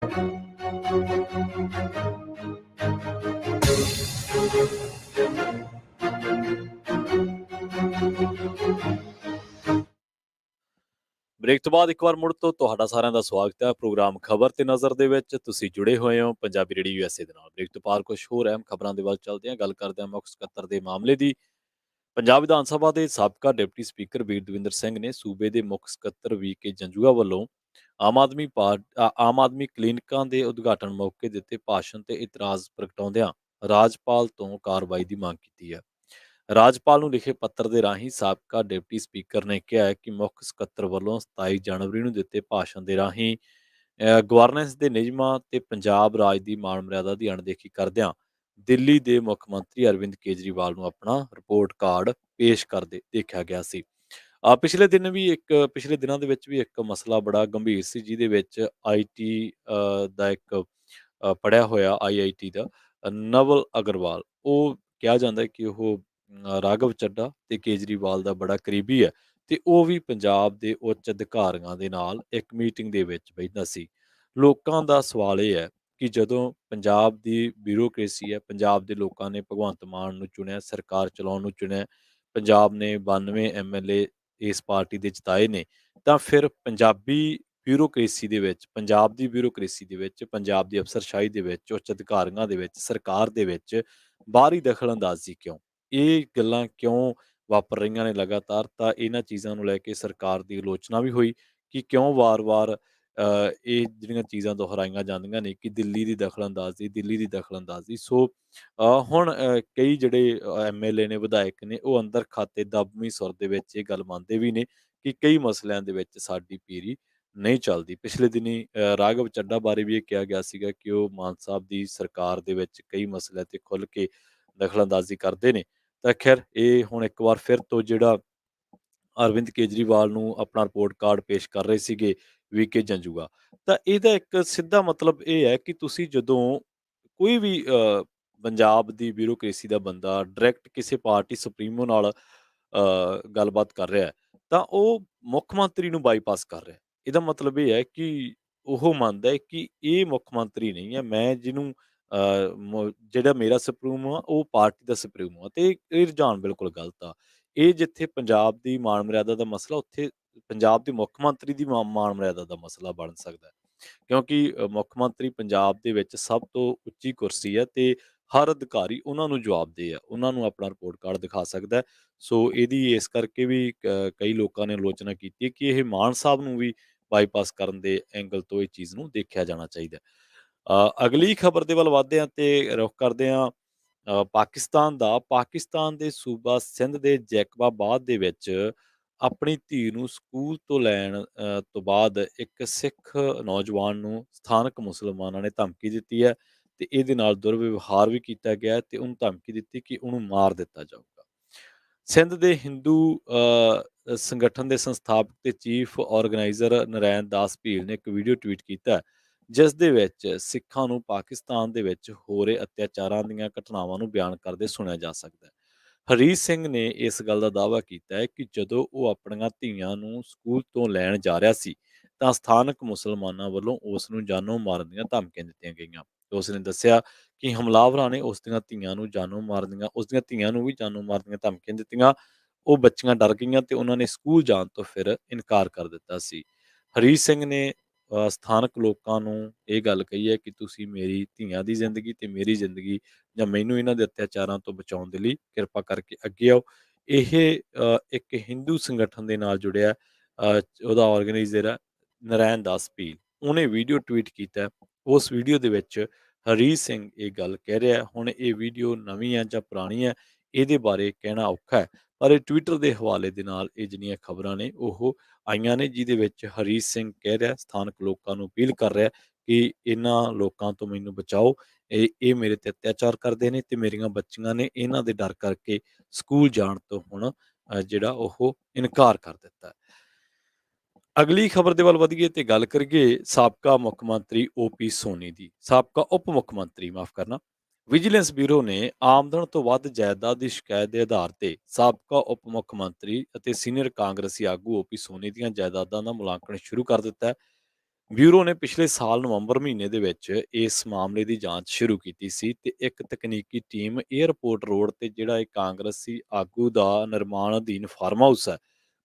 Speaker 1: ਬ੍ਰੇਕ ਤੋਂ ਬਾਅਦ ਇੱਕ ਵਾਰ ਮੁੜ ਤੋਂ ਤੁਹਾਡਾ ਸਾਰਿਆਂ ਦਾ ਸਵਾਗਤ ਹੈ ਪ੍ਰੋਗਰਾਮ ਖਬਰ ਤੇ ਨਜ਼ਰ ਦੇ ਵਿੱਚ। ਤੁਸੀਂ ਜੁੜੇ ਹੋਏ ਹੋ ਪੰਜਾਬੀ ਰੇਡੀਓ ਯੂਐਸਏ ਦੇ ਨਾਲ। ਬ੍ਰੇਕ ਤੋਂ ਬਾਅਦ ਕੁਝ ਹੋਰ ਅਹਿਮ ਖਬਰਾਂ ਦੇ ਵੱਲ ਚੱਲਦੇ ਹਾਂ। ਗੱਲ ਕਰਦੇ ਹਾਂ ਮੁੱਖ ਸਕੱਤਰ ਦੇ ਮਾਮਲੇ ਦੀ। ਪੰਜਾਬ ਵਿਧਾਨ ਸਭਾ ਦੇ ਸਾਬਕਾ ਡਿਪਟੀ ਸਪੀਕਰ ਵੀਰ ਦਵਿੰਦਰ ਸਿੰਘ ਨੇ ਸੂਬੇ ਦੇ ਮੁੱਖ ਸਕੱਤਰ VK ਜੰਜੂਆ ਵੱਲੋਂ ਆਮ ਆਦਮੀ ਕਲੀਨਿਕਾਂ ਦੇ ਉਦਘਾਟਨ ਮੌਕੇ ਦਿੱਤੇ ਭਾਸ਼ਣ ਤੇ ਇਤਰਾਜ਼ ਪ੍ਰਗਟਾਉਂਦਿਆਂ ਰਾਜਪਾਲ ਤੋਂ ਕਾਰਵਾਈ ਦੀ ਮੰਗ ਕੀਤੀ ਹੈ। ਰਾਜਪਾਲ ਨੂੰ ਲਿਖੇ ਪੱਤਰ ਦੇ ਰਾਹੀਂ ਸਾਬਕਾ ਡਿਪਟੀ ਸਪੀਕਰ ਨੇ ਕਿਹਾ ਹੈ ਕਿ ਮੁੱਖ ਸਕੱਤਰ ਵੱਲੋਂ 27 ਜਨਵਰੀ ਨੂੰ ਦਿੱਤੇ ਭਾਸ਼ਣ ਦੇ ਰਾਹੀਂ ਗਵਰਨੈਂਸ ਦੇ ਨਿਯਮਾਂ ਤੇ ਪੰਜਾਬ ਰਾਜ ਦੀ ਮਾਣ ਮਰਿਆਦਾ ਦੀ ਅਣਦੇਖੀ ਕਰਦਿਆਂ ਦਿੱਲੀ ਦੇ ਮੁੱਖ ਮੰਤਰੀ ਅਰਵਿੰਦ ਕੇਜਰੀਵਾਲ ਨੂੰ ਆਪਣਾ ਰਿਪੋਰਟ ਕਾਰਡ ਪੇਸ਼ ਕਰਦੇ ਦੇਖਿਆ ਗਿਆ ਸੀ। ਪਿਛਲੇ ਦਿਨਾਂ ਦੇ ਵਿੱਚ ਵੀ ਇੱਕ ਮਸਲਾ ਬੜਾ ਗੰਭੀਰ ਸੀ, ਜਿਹਦੇ ਵਿੱਚ ਆਈਟੀ ਦਾ ਇੱਕ ਪੜ੍ਹਿਆ ਹੋਇਆ IIT ਦਾ ਨਵਲ ਅਗਰਵਾਲ, ਉਹ ਕਿਹਾ ਜਾਂਦਾ ਹੈ ਕਿ ਉਹ ਰਾਘਵ ਚੱਡਾ ਤੇ ਕੇਜਰੀਵਾਲ ਦਾ ਬੜਾ ਕਰੀਬੀ ਹੈ, ਤੇ ਉਹ ਵੀ ਪੰਜਾਬ ਦੇ ਉੱਚ ਅਧਿਕਾਰੀਆਂ ਦੇ ਨਾਲ ਇੱਕ ਮੀਟਿੰਗ ਦੇ ਵਿੱਚ ਬੈਠਾ ਸੀ। ਲੋਕਾਂ ਦਾ ਸਵਾਲ ਇਹ ਹੈ ਕਿ ਜਦੋਂ ਪੰਜਾਬ ਦੀ ਬਿਊਰੋਕ੍ਰੇਸੀ ਹੈ, ਪੰਜਾਬ ਦੇ ਲੋਕਾਂ ਨੇ ਭਗਵੰਤ ਮਾਨ ਨੂੰ ਚੁਣਿਆ, ਸਰਕਾਰ ਚਲਾਉਣ ਨੂੰ ਚੁਣਿਆ, ਪੰਜਾਬ ਨੇ 92 MLA ਇਸ ਪਾਰਟੀ ਦੇ ਜਿਤਾਏ ਨੇ, ਤਾਂ ਫਿਰ ਬਿਊਰੋਕ੍ਰੇਸੀ ਦੇ ਵਿੱਚ, ਪੰਜਾਬ ਦੀ ਬਿਊਰੋਕ੍ਰੇਸੀ ਦੇ ਵਿੱਚ, ਪੰਜਾਬ ਦੀ ਅਫਸਰਸ਼ਾਹੀ ਦੇ ਵਿੱਚ, ਉੱਚ ਅਧਿਕਾਰੀਆਂ ਦੇ ਵਿੱਚ, ਸਰਕਾਰ ਦੇ ਵਿੱਚ ਬਾਹਰੀ ਦਖਲ-ਅੰਦਾਜ਼ੀ ਕਿਉਂ? ਇਹ ਗੱਲਾਂ ਕਿਉਂ ਵਾਪਰ ਰਹੀਆਂ ਨੇ ਲਗਾਤਾਰ? ਤਾਂ ਇਹਨਾਂ ਚੀਜ਼ਾਂ ਨੂੰ ਲੈ ਕੇ ਸਰਕਾਰ ਦੀ ਆਲੋਚਨਾ ਵੀ ਹੋਈ ਕਿ ਕਿਉਂ ਵਾਰ-ਵਾਰ ਇਹ ਜਿਹੜੀਆਂ ਚੀਜ਼ਾਂ ਦੁਹਰਾਈਆਂ ਜਾਂਦੀਆਂ ਨੇ ਕਿ ਦਿੱਲੀ ਦੀ ਦਖਲ-ਅੰਦਾਜ਼ੀ, ਦਿੱਲੀ ਦੀ ਦਖਲ-ਅੰਦਾਜ਼ੀ। ਸੋ ਹੁਣ ਕਈ ਜਿਹੜੇ MLA ਨੇ, ਵਿਧਾਇਕ ਨੇ, ਉਹ ਅੰਦਰ ਖਾਤੇ ਦਬਵੀਂ ਸੁਰ ਦੇ ਵਿੱਚ ਇਹ ਗੱਲ ਮੰਨਦੇ ਵੀ ਨੇ ਕਿ ਕਈ ਮਸਲਿਆਂ ਦੇ ਵਿੱਚ ਸਾਡੀ ਪੀਰੀ ਨਹੀਂ ਚੱਲਦੀ। ਪਿਛਲੇ ਦਿਨੀਂ ਰਾਘਵ ਚੱਡਾ ਬਾਰੇ ਵੀ ਇਹ ਕਿਹਾ ਗਿਆ ਸੀਗਾ ਕਿ ਉਹ ਮਾਨ ਸਾਹਿਬ ਦੀ ਸਰਕਾਰ ਦੇ ਵਿੱਚ ਕਈ ਮਸਲਿਆਂ ਤੇ ਖੁੱਲ੍ਹ ਕੇ ਦਖਲ-ਅੰਦਾਜ਼ੀ ਕਰਦੇ ਨੇ। ਤਾਂ ਖੈਰ, ਇਹ ਹੁਣ ਇੱਕ ਵਾਰ ਫਿਰ ਤੋਂ ਜਿਹੜਾ ਅਰਵਿੰਦ ਕੇਜਰੀਵਾਲ ਨੂੰ ਆਪਣਾ ਰਿਪੋਰਟ ਕਾਰਡ ਪੇਸ਼ ਕਰ ਰਹੇ ਸੀਗੇ VK ਜੰਜੂਆ, ਤਾਂ ਇਹਦਾ ਇੱਕ ਸਿੱਧਾ ਮਤਲਬ ਇਹ ਹੈ ਕਿ ਤੁਸੀਂ ਜਦੋਂ ਕੋਈ ਵੀ ਪੰਜਾਬ ਦੀ ਬਿਊਰੋਕ੍ਰੇਸੀ ਦਾ ਬੰਦਾ ਡਾਇਰੈਕਟ ਕਿਸੇ ਪਾਰਟੀ ਸੁਪਰੀਮੋ ਨਾਲ ਗੱਲਬਾਤ ਕਰ ਰਿਹਾ ਹੈ, ਤਾਂ ਉਹ ਮੁੱਖ ਮੰਤਰੀ ਨੂੰ ਬਾਈਪਾਸ ਕਰ ਰਿਹਾ ਹੈ। ਇਹਦਾ ਮਤਲਬ ਇਹ ਹੈ ਕਿ ਉਹ ਮੰਨਦਾ ਹੈ ਕਿ ਇਹ ਮੁੱਖ ਮੰਤਰੀ ਨਹੀਂ ਹੈ, ਮੈਂ ਜਿਹਨੂੰ ਜਿਹੜਾ ਮੇਰਾ ਸੁਪਰੀਮੋ ਆ, ਉਹ ਪਾਰਟੀ ਦਾ ਸੁਪਰੀਮੋ ਆ, ਤੇ ਇਹ ਰੁਝਾਨ ਬਿਲਕੁਲ ਗਲਤ ਆ। ਇਹ ਜਿੱਥੇ ਪੰਜਾਬ ਦੀ ਮਾਣ ਮਰਿਆਦਾ ਦਾ ਮਸਲਾ, ਉੱਥੇ ਪੰਜਾਬ ਦੇ ਮੁੱਖ ਮੰਤਰੀ ਦੀ ਮਾਣ ਮਰਿਆਦਾ ਦਾ ਮਸਲਾ ਬਣ ਸਕਦਾ ਹੈ। ਕਿਉਂਕਿ ਮੁੱਖ ਮੰਤਰੀ ਪੰਜਾਬ ਦੇ ਵਿੱਚ ਸਭ ਤੋਂ ਉੱਚੀ ਕੁਰਸੀ ਹੈ ਤੇ ਹਰ ਅਧਿਕਾਰੀ ਉਹਨਾਂ ਨੂੰ ਜਵਾਬਦੇਹ ਹੈ, ਉਹਨਾਂ ਨੂੰ ਆਪਣਾ ਰਿਪੋਰਟ ਕਾਰਡ ਦਿਖਾ ਸਕਦਾ ਹੈ। ਸੋ ਇਹਦੀ ਇਸ ਕਰਕੇ ਵੀ ਕਈ ਲੋਕਾਂ ਨੇ ਆਲੋਚਨਾ ਕੀਤੀ ਹੈ ਕਿ ਇਹ ਮਾਨ ਸਾਹਿਬ ਨੂੰ ਵੀ ਬਾਈਪਾਸ ਕਰਨ ਦੇ ਐਂਗਲ ਤੋਂ ਇਹ ਚੀਜ਼ ਨੂੰ ਦੇਖਿਆ ਜਾਣਾ ਚਾਹੀਦਾ ਹੈ। ਅਗਲੀ ਖਬਰ ਦੇ ਵੱਲ ਵਧਦੇ ਹਾਂ ਤੇ ਰੁਖ ਕਰਦੇ ਹਾਂ ਪਾਕਿਸਤਾਨ ਦੇ ਸੂਬਾ ਸਿੰਧ ਦੇ ਜੈਕਬਾਬਾਦ ਦੇ ਵਿੱਚ ਆਪਣੀ ਧੀ ਨੂੰ ਸਕੂਲ ਤੋਂ ਲੈਣ ਤੋਂ ਬਾਅਦ ਇੱਕ ਸਿੱਖ ਨੌਜਵਾਨ ਨੂੰ ਸਥਾਨਕ ਮੁਸਲਮਾਨਾਂ ਨੇ ਧਮਕੀ ਦਿੱਤੀ ਹੈ, ਤੇ ਇਹਦੇ ਨਾਲ ਦੁਰਵਿਵਹਾਰ ਵੀ ਕੀਤਾ ਗਿਆ ਹੈ, ਤੇ ਉਹਨੂੰ ਧਮਕੀ ਦਿੱਤੀ ਕਿ ਉਹਨੂੰ ਮਾਰ ਦਿੱਤਾ ਜਾਊਗਾ। ਸਿੰਧ ਦੇ ਹਿੰਦੂ ਸੰਗਠਨ ਦੇ ਸੰਸਥਾਪਕ ਤੇ ਚੀਫ ਆਰਗੇਨਾਈਜ਼ਰ ਨਰੈਣ ਦਾਸ ਭੀਲ ਨੇ ਇੱਕ ਵੀਡੀਓ ਟਵੀਟ ਕੀਤਾ ਹੈ, ਜਿਸ ਦੇ ਵਿੱਚ ਸਿੱਖਾਂ ਨੂੰ ਪਾਕਿਸਤਾਨ ਦੇ ਵਿੱਚ ਹੋ ਰਹੇ ਅਤਿਆਚਾਰਾਂ ਦੀਆਂ ਘਟਨਾਵਾਂ ਨੂੰ ਬਿਆਨ ਕਰਦੇ ਸੁਣਿਆ ਜਾ ਸਕਦਾ ਹੈ। ਹਰੀਸ਼ ਸਿੰਘ ਨੇ ਇਸ ਗੱਲ ਦਾ ਦਾਅਵਾ ਕੀਤਾ ਹੈ ਕਿ ਜਦੋਂ ਉਹ ਆਪਣੀਆਂ ਧੀਆਂ ਨੂੰ ਸਕੂਲ ਤੋਂ ਲੈਣ ਜਾ ਰਿਹਾ ਸੀ, ਤਾਂ ਸਥਾਨਕ ਮੁਸਲਮਾਨਾਂ ਵੱਲੋਂ ਉਸ ਨੂੰ ਜਾਨੋਂ ਮਾਰਨ ਦੀਆਂ ਧਮਕੀਆਂ ਦਿੱਤੀਆਂ ਗਈਆਂ। ਤੇ ਉਸ ਨੇ ਦੱਸਿਆ ਕਿ ਹਮਲਾਵਰਾਂ ਨੇ ਉਸ ਦੀਆਂ ਧੀਆਂ ਨੂੰ ਵੀ ਜਾਨੋਂ ਮਾਰਨ ਦੀਆਂ ਧਮਕੀਆਂ ਦਿੱਤੀਆਂ। ਉਹ ਬੱਚੀਆਂ ਡਰ ਗਈਆਂ ਤੇ ਉਹਨਾਂ ਨੇ ਸਕੂਲ ਜਾਣ ਤੋਂ ਫਿਰ ਇਨਕਾਰ ਕਰ ਦਿੱਤਾ ਸੀ। ਹਰੀਸ਼ ਸਿੰਘ ਨੇ ਸਥਾਨਕ ਲੋਕਾਂ ਨੂੰ ਇਹ ਗੱਲ ਕਹੀ ਹੈ ਕਿ ਤੁਸੀਂ ਮੇਰੀ ਧੀਆਂ ਦੀ ਜ਼ਿੰਦਗੀ ਤੇ ਮੇਰੀ ਜ਼ਿੰਦਗੀ, ਜਾਂ ਮੈਨੂੰ ਇਹਨਾਂ ਦੇ ਅਤਿਆਚਾਰਾਂ ਤੋਂ ਬਚਾਉਣ ਦੇ ਲਈ ਕਿਰਪਾ ਕਰਕੇ ਅੱਗੇ ਆਓ। ਇਹ ਇੱਕ ਹਿੰਦੂ ਸੰਗਠਨ ਦੇ ਨਾਲ ਜੁੜਿਆ, ਉਹਦਾ ਆਰਗੇਨਾਈਜ਼ਰ ਹੈ ਨਰੈਣ ਦਾਸ ਭੀਲ। ਉਹਨੇ ਵੀਡੀਓ ਟਵੀਟ ਕੀਤਾ ਹੈ। ਉਸ ਵੀਡੀਓ ਦੇ ਵਿੱਚ ਹਰੀਸ਼ ਸਿੰਘ ਇਹ ਗੱਲ ਕਹਿ ਰਿਹਾ ਹੈ। ਹੁਣ ਇਹ ਵੀਡੀਓ ਨਵੀਂ ਹੈ ਜਾਂ ਪੁਰਾਣੀ ਹੈ, ਇਹਦੇ ਬਾਰੇ ਕਹਿਣਾ ਔਖਾ ਹੈ, ਪਰ ਇਹ ਟਵਿੱਟਰ ਦੇ ਹਵਾਲੇ ਦੇ ਨਾਲ ਇਹ ਜਿਹੜੀਆਂ ਖਬਰਾਂ ਨੇ ਉਹ ਆਈਆਂ ਨੇ, ਜਿਹਦੇ ਵਿੱਚ ਹਰੀਸ਼ ਸਿੰਘ ਕਹਿ ਰਿਹਾ, ਸਥਾਨਕ ਲੋਕਾਂ ਨੂੰ ਅਪੀਲ ਕਰ ਰਿਹਾ ਕਿ ਇਹਨਾਂ ਲੋਕਾਂ ਤੋਂ ਮੈਨੂੰ ਬਚਾਓ, ਇਹ ਮੇਰੇ ਤੇ ਅਤਿਆਚਾਰ ਕਰਦੇ ਨੇ ਤੇ ਮੇਰੀਆਂ ਬੱਚੀਆਂ ਨੇ ਇਹਨਾਂ ਦੇ ਡਰ ਕਰਕੇ ਸਕੂਲ ਜਾਣ ਤੋਂ ਹੁਣ ਜਿਹੜਾ ਉਹ ਇਨਕਾਰ ਕਰ ਦਿੱਤਾ ਹੈ। ਅਗਲੀ ਖਬਰ ਦੇ ਵੱਲ ਵਧੀਏ ਤੇ ਗੱਲ ਕਰੀਏ ਸਾਬਕਾ ਮੁੱਖ ਮੰਤਰੀ OP ਸੋਨੀ ਦੀ। ਸਾਬਕਾ ਉਪ ਮੁੱਖ ਮੰਤਰੀ, ਮਾਫ ਕਰਨਾ, ਵਿਜੀਲੈਂਸ ਬਿਊਰੋ ਨੇ ਆਮਦਨ ਤੋਂ ਵੱਧ ਜਾਇਦਾਦ ਦੀ ਸ਼ਿਕਾਇਤ ਦੇ ਆਧਾਰ ਤੇ ਸਾਬਕਾ ਉਪ ਮੁੱਖ ਮੰਤਰੀ ਅਤੇ ਸੀਨੀਅਰ ਕਾਂਗਰਸੀ ਆਗੂ OP ਸੋਨੀ ਦੀਆਂ ਜਾਇਦਾਦਾਂ ਦਾ ਮੁਲਾਂਕਣ ਸ਼ੁਰੂ ਕਰ ਦਿੱਤਾ ਹੈ। ਬਿਊਰੋ ਨੇ ਪਿਛਲੇ ਸਾਲ ਨਵੰਬਰ ਮਹੀਨੇ ਦੇ ਵਿੱਚ ਇਸ ਮਾਮਲੇ ਦੀ ਜਾਂਚ ਸ਼ੁਰੂ ਕੀਤੀ ਸੀ ਤੇ ਇੱਕ ਤਕਨੀਕੀ ਟੀਮ 에ਅਰਪੋਰਟ ਰੋਡ ਤੇ ਜਿਹੜਾ ਇੱਕ ਕਾਂਗਰਸੀ ਆਗੂ ਦਾ ਨਿਰਮਾਣ ਅਧੀਨ ਫਾਰਮ ਹਾਊਸ ਹੈ,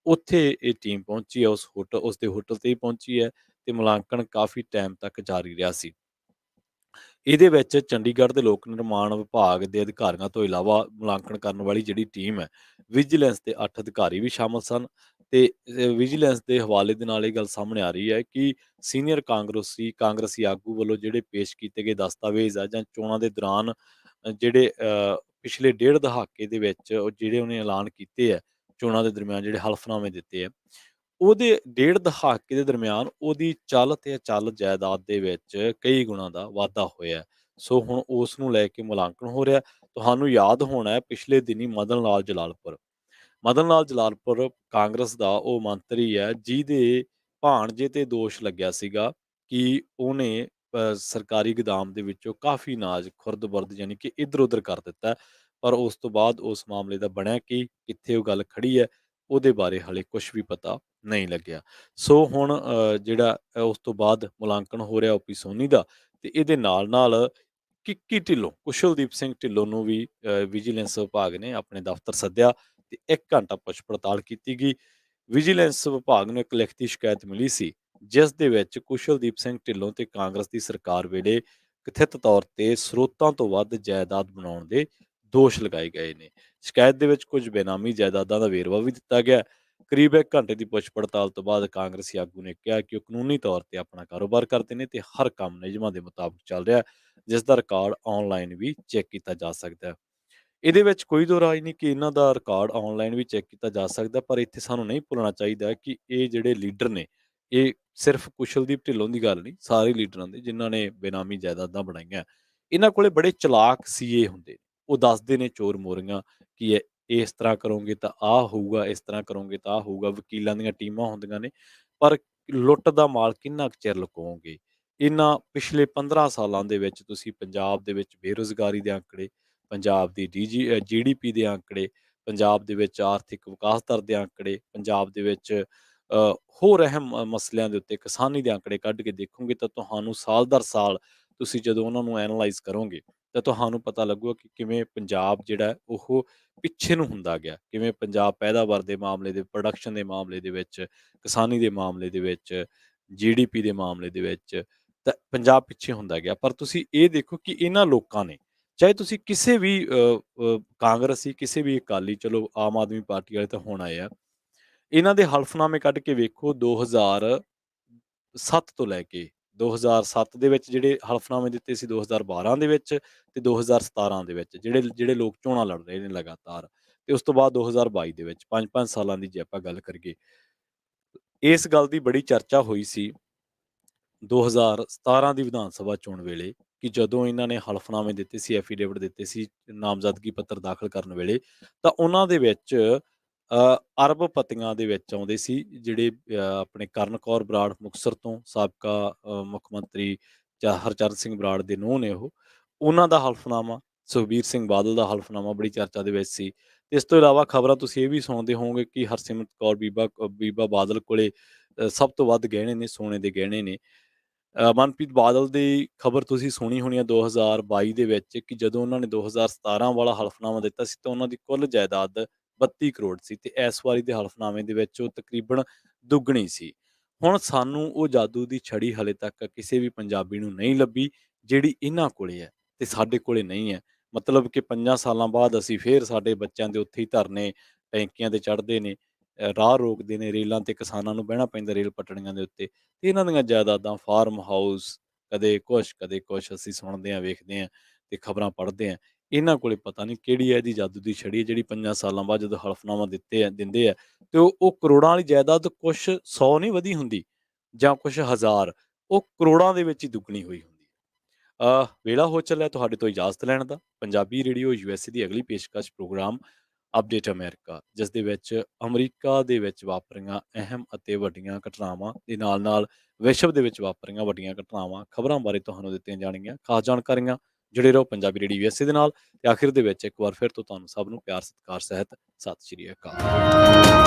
Speaker 1: ਉੱਥੇ ਇਹ ਟੀਮ ਪਹੁੰਚੀ ਹੈ। ਉਸ ਦੇ ਹੋਟਲ ਤੇ ਹੀ ਪਹੁੰਚੀ ਹੈ ਤੇ ਮੁਲਾਂਕਣ ਕਾਫੀ ਟਾਈਮ ਤੱਕ ਜਾਰੀ ਰਿਹਾ ਸੀ। ਇਹਦੇ ਵਿੱਚ ਚੰਡੀਗੜ੍ਹ ਦੇ ਲੋਕ ਨਿਰਮਾਣ ਵਿਭਾਗ ਦੇ ਅਧਿਕਾਰੀਆਂ ਤੋਂ ਇਲਾਵਾ ਮੁਲਾਂਕਣ ਕਰਨ ਵਾਲੀ ਜਿਹੜੀ ਟੀਮ ਹੈ, ਵਿਜੀਲੈਂਸ ਦੇ 8 ਅਧਿਕਾਰੀ ਵੀ ਸ਼ਾਮਲ ਸਨ। ਤੇ ਵਿਜੀਲੈਂਸ ਦੇ ਹਵਾਲੇ ਦੇ ਨਾਲ ਇਹ ਗੱਲ ਸਾਹਮਣੇ ਆ ਰਹੀ ਹੈ ਕਿ ਸੀਨੀਅਰ ਕਾਂਗਰਸੀ ਆਗੂ ਵੱਲੋਂ ਜਿਹੜੇ ਪੇਸ਼ ਕੀਤੇ ਗਏ ਦਸਤਾਵੇਜ਼ ਆ ਜਾਂ ਚੋਣਾਂ ਦੇ ਦੌਰਾਨ ਜਿਹੜੇ ਪਿਛਲੇ ਡੇਢ ਦਹਾਕੇ ਦੇ ਵਿੱਚ ਉਹ ਜਿਹੜੇ ਉਹਨੇ ਐਲਾਨ ਕੀਤੇ ਆ, ਚੋਣਾਂ ਦੇ ਦਰਮਿਆਨ ਜਿਹੜੇ ਹਲਫਨਾਮੇ ਦਿੱਤੇ ਆ, ਉਹਦੇ ਡੇਢ ਦਹਾਕੇ ਦੇ ਦਰਮਿਆਨ ਉਹਦੀ ਚੱਲ ਤੇ ਅਚਲ ਜਾਇਦਾਦ ਦੇ ਵਿੱਚ ਕਈ ਗੁਣਾ ਦਾ ਵਾਧਾ ਹੋਇਆ ਹੈ। ਸੋ ਹੁਣ ਉਸ ਨੂੰ ਲੈ ਕੇ ਮੁਲਾਂਕਣ ਹੋ ਰਿਹਾ। ਤੁਹਾਨੂੰ ਯਾਦ ਹੋਣਾ ਹੈ ਪਿਛਲੇ ਦਿਨੀ ਮਦਨ ਲਾਲ ਜਲਾਲਪੁਰ ਕਾਂਗਰਸ ਦਾ ਉਹ ਮੰਤਰੀ ਹੈ ਜਿਹਦੇ ਭਾਣਜੇ ਤੇ ਦੋਸ਼ ਲੱਗਿਆ ਸੀਗਾ ਕਿ ਉਹਨੇ ਸਰਕਾਰੀ ਗੋਦਾਮ ਦੇ ਵਿੱਚੋਂ ਕਾਫੀ ਅਨਾਜ ਖੁਰਦ-ਬੁਰਦ ਯਾਨੀ ਕਿ ਇੱਧਰ-ਉੱਧਰ ਕਰ ਦਿੱਤਾ ਹੈ। ਪਰ ਉਸ ਤੋਂ ਬਾਅਦ ਉਸ ਮਾਮਲੇ ਦਾ ਬਣਿਆ ਕੀ, ਕਿੱਥੇ ਉਹ ਗੱਲ ਖੜੀ ਹੈ, ਉਹਦੇ ਬਾਰੇ ਹਾਲੇ ਕੁਝ ਵੀ ਪਤਾ ਨਹੀਂ ਲੱਗਿਆ। ਸੋ ਹੁਣ ਉਸ ਤੋਂ ਬਾਅਦ ਮੁਲਾਂਕਣ ਹੋ ਰਿਹਾ ਓਪੀ ਸੋਨੀ ਦਾ ਤੇ ਇਹਦੇ ਨਾਲ-ਨਾਲ ਕਿੱਕੀ ਢਿੱਲੋਂ, ਕੁਸ਼ਲਦੀਪ ਸਿੰਘ ਢਿੱਲੋਂ ਨੂੰ ਵੀ ਵਿਜੀਲੈਂਸ ਵਿਭਾਗ ਨੇ ਆਪਣੇ ਦਫ਼ਤਰ ਸੱਦਿਆ ਤੇ 1 ਘੰਟਾ ਪੁੱਛ ਪੜਤਾਲ ਕੀਤੀ ਗਈ। ਵਿਜੀਲੈਂਸ ਵਿਭਾਗ ਨੂੰ ਇੱਕ ਲਿਖਤੀ ਸ਼ਿਕਾਇਤ ਮਿਲੀ ਸੀ, ਜਿਸ ਦੇ ਵਿੱਚ ਕੁਸ਼ਲਦੀਪ ਸਿੰਘ ਢਿੱਲੋਂ ਤੇ ਕਾਂਗਰਸ ਦੀ ਸਰਕਾਰ ਵੇਲੇ ਕਥਿਤ ਤੌਰ ਤੇ ਸਰੋਤਾਂ ਤੋਂ ਵੱਧ ਜਾਇਦਾਦ ਬਣਾਉਣ ਦੇ ਦੋਸ਼ ਲਗਾਏ ਗਏ ਨੇ। ਸ਼ਿਕਾਇਤ ਦੇ ਵਿੱਚ ਕੁਝ ਬੇਨਾਮੀ ਜਾਇਦਾਦਾਂ ਦਾ ਵੇਰਵਾ ਵੀ ਦਿੱਤਾ ਗਿਆ। ਕਰੀਬ 1 ਘੰਟੇ ਦੀ ਪੁੱਛ ਪੜਤਾਲ ਤੋਂ ਬਾਅਦ ਕਾਂਗਰਸੀ ਆਗੂ ਨੇ ਕਿਹਾ ਕਿ ਉਹ ਕਾਨੂੰਨੀ ਤੌਰ ਤੇ ਆਪਣਾ ਕਾਰੋਬਾਰ ਕਰਦੇ ਨੇ ਤੇ ਹਰ ਕੰਮ ਨਿਯਮਾਂ ਦੇ ਮੁਤਾਬਕ ਚੱਲ ਰਿਹਾ, ਜਿਸ ਦਾ ਰਿਕਾਰਡ ਆਨਲਾਈਨ ਵੀ ਚੈੱਕ ਕੀਤਾ ਜਾ ਸਕਦਾ ਹੈ। ਇਹਦੇ ਵਿੱਚ ਕੋਈ ਦੋ ਰਾਏ ਨਹੀਂ ਕਿ ਇਹਨਾਂ ਦਾ ਰਿਕਾਰਡ ਆਨਲਾਈਨ ਵੀ ਚੈੱਕ ਕੀਤਾ ਜਾ ਸਕਦਾ, ਪਰ ਇੱਥੇ ਸਾਨੂੰ ਨਹੀਂ ਭੁੱਲਣਾ ਚਾਹੀਦਾ ਕਿ ਇਹ ਜਿਹੜੇ ਲੀਡਰ ਨੇ, ਇਹ ਸਿਰਫ ਕੁਸ਼ਲਦੀਪ ਢਿੱਲੋਂ ਦੀ ਗੱਲ ਨਹੀਂ, ਸਾਰੇ ਲੀਡਰਾਂ ਦੀ ਜਿਨ੍ਹਾਂ ਨੇ ਬੇਨਾਮੀ ਜਾਇਦਾਦਾਂ ਬਣਾਈਆਂ। ਇਹਨਾਂ ਕੋਲੇ ਬੜੇ ਚਲਾਕ ਸੀਏ ਹੁੰਦੇ ਨੇ। ਉਹ ਦੱਸਦੇ ਨੇ ਚੋਰ ਮੋਰੀਆਂ ਕਿ ਇਸ ਤਰ੍ਹਾਂ ਕਰੋਗੇ ਤਾਂ ਆਹ ਹੋਊਗਾ, ਇਸ ਤਰ੍ਹਾਂ ਕਰੋਗੇ ਤਾਂ ਆਹ ਹੋਊਗਾ। ਵਕੀਲਾਂ ਦੀਆਂ ਟੀਮਾਂ ਹੁੰਦੀਆਂ ਨੇ, ਪਰ ਲੁੱਟ ਦਾ ਮਾਲ ਕਿੰਨਾ ਕੁ ਚਿਰ ਲੁਕਾਓਗੇ। ਇਹਨਾਂ ਪਿਛਲੇ 15 ਸਾਲਾਂ ਦੇ ਵਿੱਚ ਤੁਸੀਂ ਪੰਜਾਬ ਦੇ ਵਿੱਚ ਬੇਰੁਜ਼ਗਾਰੀ ਦੇ ਅੰਕੜੇ, ਪੰਜਾਬ ਦੀ ਜੀਡੀਪੀ ਦੇ ਅੰਕੜੇ, ਪੰਜਾਬ ਦੇ ਵਿੱਚ ਆਰਥਿਕ ਵਿਕਾਸ ਦਰ ਦੇ ਅੰਕੜੇ, ਪੰਜਾਬ ਦੇ ਵਿੱਚ ਹੋਰ ਅਹਿਮ ਮਸਲਿਆਂ ਦੇ ਉੱਤੇ ਕਿਸਾਨੀ ਦੇ ਅੰਕੜੇ ਕੱਢ ਕੇ ਦੇਖੋਗੇ ਤਾਂ ਤੁਹਾਨੂੰ ਸਾਲ ਦਰ ਸਾਲ ਤੁਸੀਂ ਜਦੋਂ ਉਹਨਾਂ ਨੂੰ ਐਨਲਾਈਜ਼ ਕਰੋਗੇ ਤਾਂ ਤੁਹਾਨੂੰ ਪਤਾ ਲੱਗੂਗਾ ਕਿ ਕਿਵੇਂ ਪੰਜਾਬ ਜਿਹੜਾ ਹੈ ਉਹ ਪਿੱਛੇ ਨੂੰ ਹੁੰਦਾ ਗਿਆ, ਕਿਵੇਂ ਪੰਜਾਬ ਪੈਦਾਵਾਰ ਦੇ ਮਾਮਲੇ ਦੇ, ਪ੍ਰੋਡਕਸ਼ਨ ਦੇ ਮਾਮਲੇ ਦੇ ਵਿੱਚ, ਕਿਸਾਨੀ ਦੇ ਮਾਮਲੇ ਦੇ ਵਿੱਚ, ਜੀਡੀਪੀ ਦੇ ਮਾਮਲੇ ਦੇ ਵਿੱਚ ਤਾਂ ਪੰਜਾਬ ਪਿੱਛੇ ਹੁੰਦਾ ਗਿਆ। ਪਰ ਤੁਸੀਂ ਇਹ ਦੇਖੋ ਕਿ ਇਹਨਾਂ ਲੋਕਾਂ ਨੇ, ਚਾਹੇ ਤੁਸੀਂ ਕਿਸੇ ਵੀ ਕਾਂਗਰਸੀ, ਕਿਸੇ ਵੀ ਅਕਾਲੀ, ਚਲੋ ਆਮ ਆਦਮੀ ਪਾਰਟੀ ਵਾਲੇ ਤਾਂ ਹੁਣ ਆਏ ਆ, ਇਹਨਾਂ ਦੇ ਹਲਫਨਾਮੇ ਕੱਢ ਕੇ ਵੇਖੋ 2007 ਤੋਂ ਲੈ ਕੇ 2007 ਦੇ ਵਿੱਚ ਜਿਹੜੇ ਹਲਫਨਾਮੇ ਦਿੱਤੇ ਸੀ, 2012 ਦੇ ਵਿੱਚ ਤੇ 2017 ਦੇ ਵਿੱਚ ਜਿਹੜੇ ਜਿਹੜੇ ਲੋਕ ਚੋਣਾਂ ਲੜ ਰਹੇ ਨੇ ਲਗਾਤਾਰ, ਤੇ ਉਸ ਤੋਂ ਬਾਅਦ 2022 ਦੇ ਵਿੱਚ 5-5 ਸਾਲਾਂ ਦੀ ਜੇ ਆਪਾਂ ਗੱਲ ਕਰੀਏ, ਇਸ ਗੱਲ ਦੀ ਬੜੀ ਚਰਚਾ ਹੋਈ ਸੀ 2017 ਦੀ ਵਿਧਾਨ ਸਭਾ ਚੋਣ ਵੇਲੇ ਕਿ ਜਦੋਂ ਇਹਨਾਂ ਨੇ ਹਲਫਨਾਮੇ ਦਿੱਤੇ ਸੀ, ਐਫੀਡੇਵਿਟ ਦਿੱਤੇ ਸੀ, ਨਾਮਜ਼ਦਗੀ ਪੱਤਰ ਦਾਖਲ ਕਰਨ ਵੇਲੇ, ਤਾਂ ਉਹਨਾਂ ਦੇ ਵਿੱਚ ਅਰਬਪਤੀਆਂ ਦੇ ਵਿੱਚ ਆਉਂਦੇ ਸੀ ਜਿਹੜੇ ਆਪਣੇ ਕਰਨ ਕੌਰ ਬਰਾੜ ਮੁਕਤਸਰ ਤੋਂ ਸਾਬਕਾ ਮੁੱਖ ਮੰਤਰੀ ਹਰਚਰਨ ਸਿੰਘ ਬਰਾੜ ਦੇ ਨੂੰਹ ਨੇ ਉਹ, ਉਹਨਾਂ ਦਾ ਹਲਫਨਾਮਾ, ਸੁਖਬੀਰ ਸਿੰਘ ਬਾਦਲ ਦਾ ਹਲਫਨਾਮਾ ਬੜੀ ਚਰਚਾ ਦੇ ਵਿੱਚ ਸੀ। ਤੇ ਇਸ ਤੋਂ ਇਲਾਵਾ ਖਬਰਾਂ ਤੁਸੀਂ ਇਹ ਵੀ ਸੁਣਦੇ ਹੋਵੋਗੇ ਕਿ ਹਰਸਿਮਰਤ ਕੌਰ ਬੀਬਾ ਬਾਦਲ ਕੋਲੇ ਸਭ ਤੋਂ ਵੱਧ ਗਹਿਣੇ ਨੇ, ਸੋਨੇ ਦੇ ਗਹਿਣੇ ਨੇ। ਮਨਪ੍ਰੀਤ ਬਾਦਲ ਦੀ ਖਬਰ ਤੁਸੀਂ ਸੁਣੀ ਹੋਣੀ ਹੈ 2022 ਦੇ ਵਿੱਚ ਕਿ ਜਦੋਂ ਉਹਨਾਂ ਨੇ 2017 ਵਾਲਾ ਹਲਫਨਾਮਾ ਦਿੱਤਾ ਸੀ ਤਾਂ ਉਹਨਾਂ ਦੀ ਕੁੱਲ ਜਾਇਦਾਦ 32 ਕਰੋੜ ਸੀ ਤੇ ਇਸ ਵਾਰੀ ਦੇ ਹਲਫਨਾਮੇ ਦੇ ਵਿੱਚ ਉਹ ਤਕਰੀਬਨ ਦੁੱਗਣੀ ਸੀ। ਹੁਣ ਸਾਨੂੰ ਉਹ ਜਾਦੂ ਦੀ ਛੜੀ ਹਲੇ ਤੱਕ ਕਿਸੇ ਵੀ ਪੰਜਾਬੀ ਨੂੰ ਨਹੀਂ ਲੱਭੀ ਜਿਹੜੀ ਇਹਨਾਂ ਕੋਲੇ ਹੈ ਤੇ ਸਾਡੇ ਕੋਲੇ ਨਹੀਂ ਹੈ। ਮਤਲਬ ਕਿ 5 ਸਾਲਾਂ ਬਾਅਦ ਅਸੀਂ ਫੇਰ ਸਾਡੇ ਬੱਚਿਆਂ ਦੇ ਉੱਥੇ ਹੀ ਧਰਨੇ, ਟੈਂਕੀਆਂ ਤੇ ਚੜ੍ਹਦੇ ਨੇ, ਰਾਹ ਰੋਕਦੇ ਨੇ, ਰੇਲਾਂ ਤੇ ਕਿਸਾਨਾਂ ਨੂੰ ਬਹਿਣਾ ਪੈਂਦਾ ਰੇਲ ਪਟੜੀਆਂ ਦੇ ਉੱਤੇ। ਤੇ ਇਹਨਾਂ ਦੀਆਂ ਜਾਇਦਾਦਾਂ, ਫਾਰਮ ਹਾਊਸ, ਕਦੇ ਕੁਛ ਅਸੀਂ ਸੁਣਦੇ ਹਾਂ, ਵੇਖਦੇ ਹਾਂ ਤੇ ਖਬਰਾਂ ਪੜ੍ਹਦੇ ਹਾਂ। ਇਹਨਾਂ ਕੋਲੇ ਪਤਾ ਨਹੀਂ ਕਿਹੜੀ ਹੈ ਇਹਦੀ ਜਾਦੂ ਦੀ ਛੜੀ ਜਿਹੜੀ 5 ਸਾਲਾਂ ਬਾਅਦ ਜਦੋਂ ਹਲਫਨਾਮਾ ਦਿੰਦੇ ਆ ਤੇ ਉਹ ਕਰੋੜਾਂ ਵਾਲੀ ਜਾਇਦਾਦ ਕੁਛ 100 ਨਹੀਂ ਵਧੀ ਹੁੰਦੀ ਜਾਂ ਕੁਛ ਹਜ਼ਾਰ, ਉਹ ਕਰੋੜਾਂ ਦੇ ਵਿੱਚ ਹੀ ਦੁੱਗਣੀ ਹੋਈ ਹੁੰਦੀ ਹੈ। ਵੇਲਾ ਹੋ ਚੱਲਿਆ ਤੁਹਾਡੇ ਤੋਂ ਇਜਾਜ਼ਤ ਲੈਣ ਦਾ। ਪੰਜਾਬੀ ਰੇਡੀਓ USA ਦੀ ਅਗਲੀ ਪੇਸ਼ਕਸ਼ ਪ੍ਰੋਗਰਾਮ ਅਪਡੇਟ ਅਮਰੀਕਾ, ਜਿਸ ਦੇ ਵਿੱਚ ਅਮਰੀਕਾ ਦੇ ਵਿੱਚ ਵਾਪਰੀਆਂ ਅਹਿਮ ਅਤੇ ਵੱਡੀਆਂ ਘਟਨਾਵਾਂ ਦੇ ਨਾਲ ਵਿਸ਼ਵ ਦੇ ਵਿੱਚ ਵਾਪਰੀਆਂ ਵੱਡੀਆਂ ਘਟਨਾਵਾਂ, ਖਬਰਾਂ ਬਾਰੇ ਤੁਹਾਨੂੰ ਦਿੱਤੀਆਂ ਜਾਣਗੀਆਂ ਖਾਸ ਜਾਣਕਾਰੀਆਂ। ਜੁੜੇ ਰਹੋ ਪੰਜਾਬੀ ਰੇਡੀਓ USA ਦੇ ਨਾਲ। ਤੇ ਆਖਿਰ ਦੇ ਵਿੱਚ ਇੱਕ ਵਾਰ ਫਿਰ ਤੋਂ ਤੁਹਾਨੂੰ ਸਭ ਨੂੰ ਪਿਆਰ ਸਤਿਕਾਰ ਸਹਿਤ ਸਤਿ ਸ਼੍ਰੀ ਅਕਾਲ।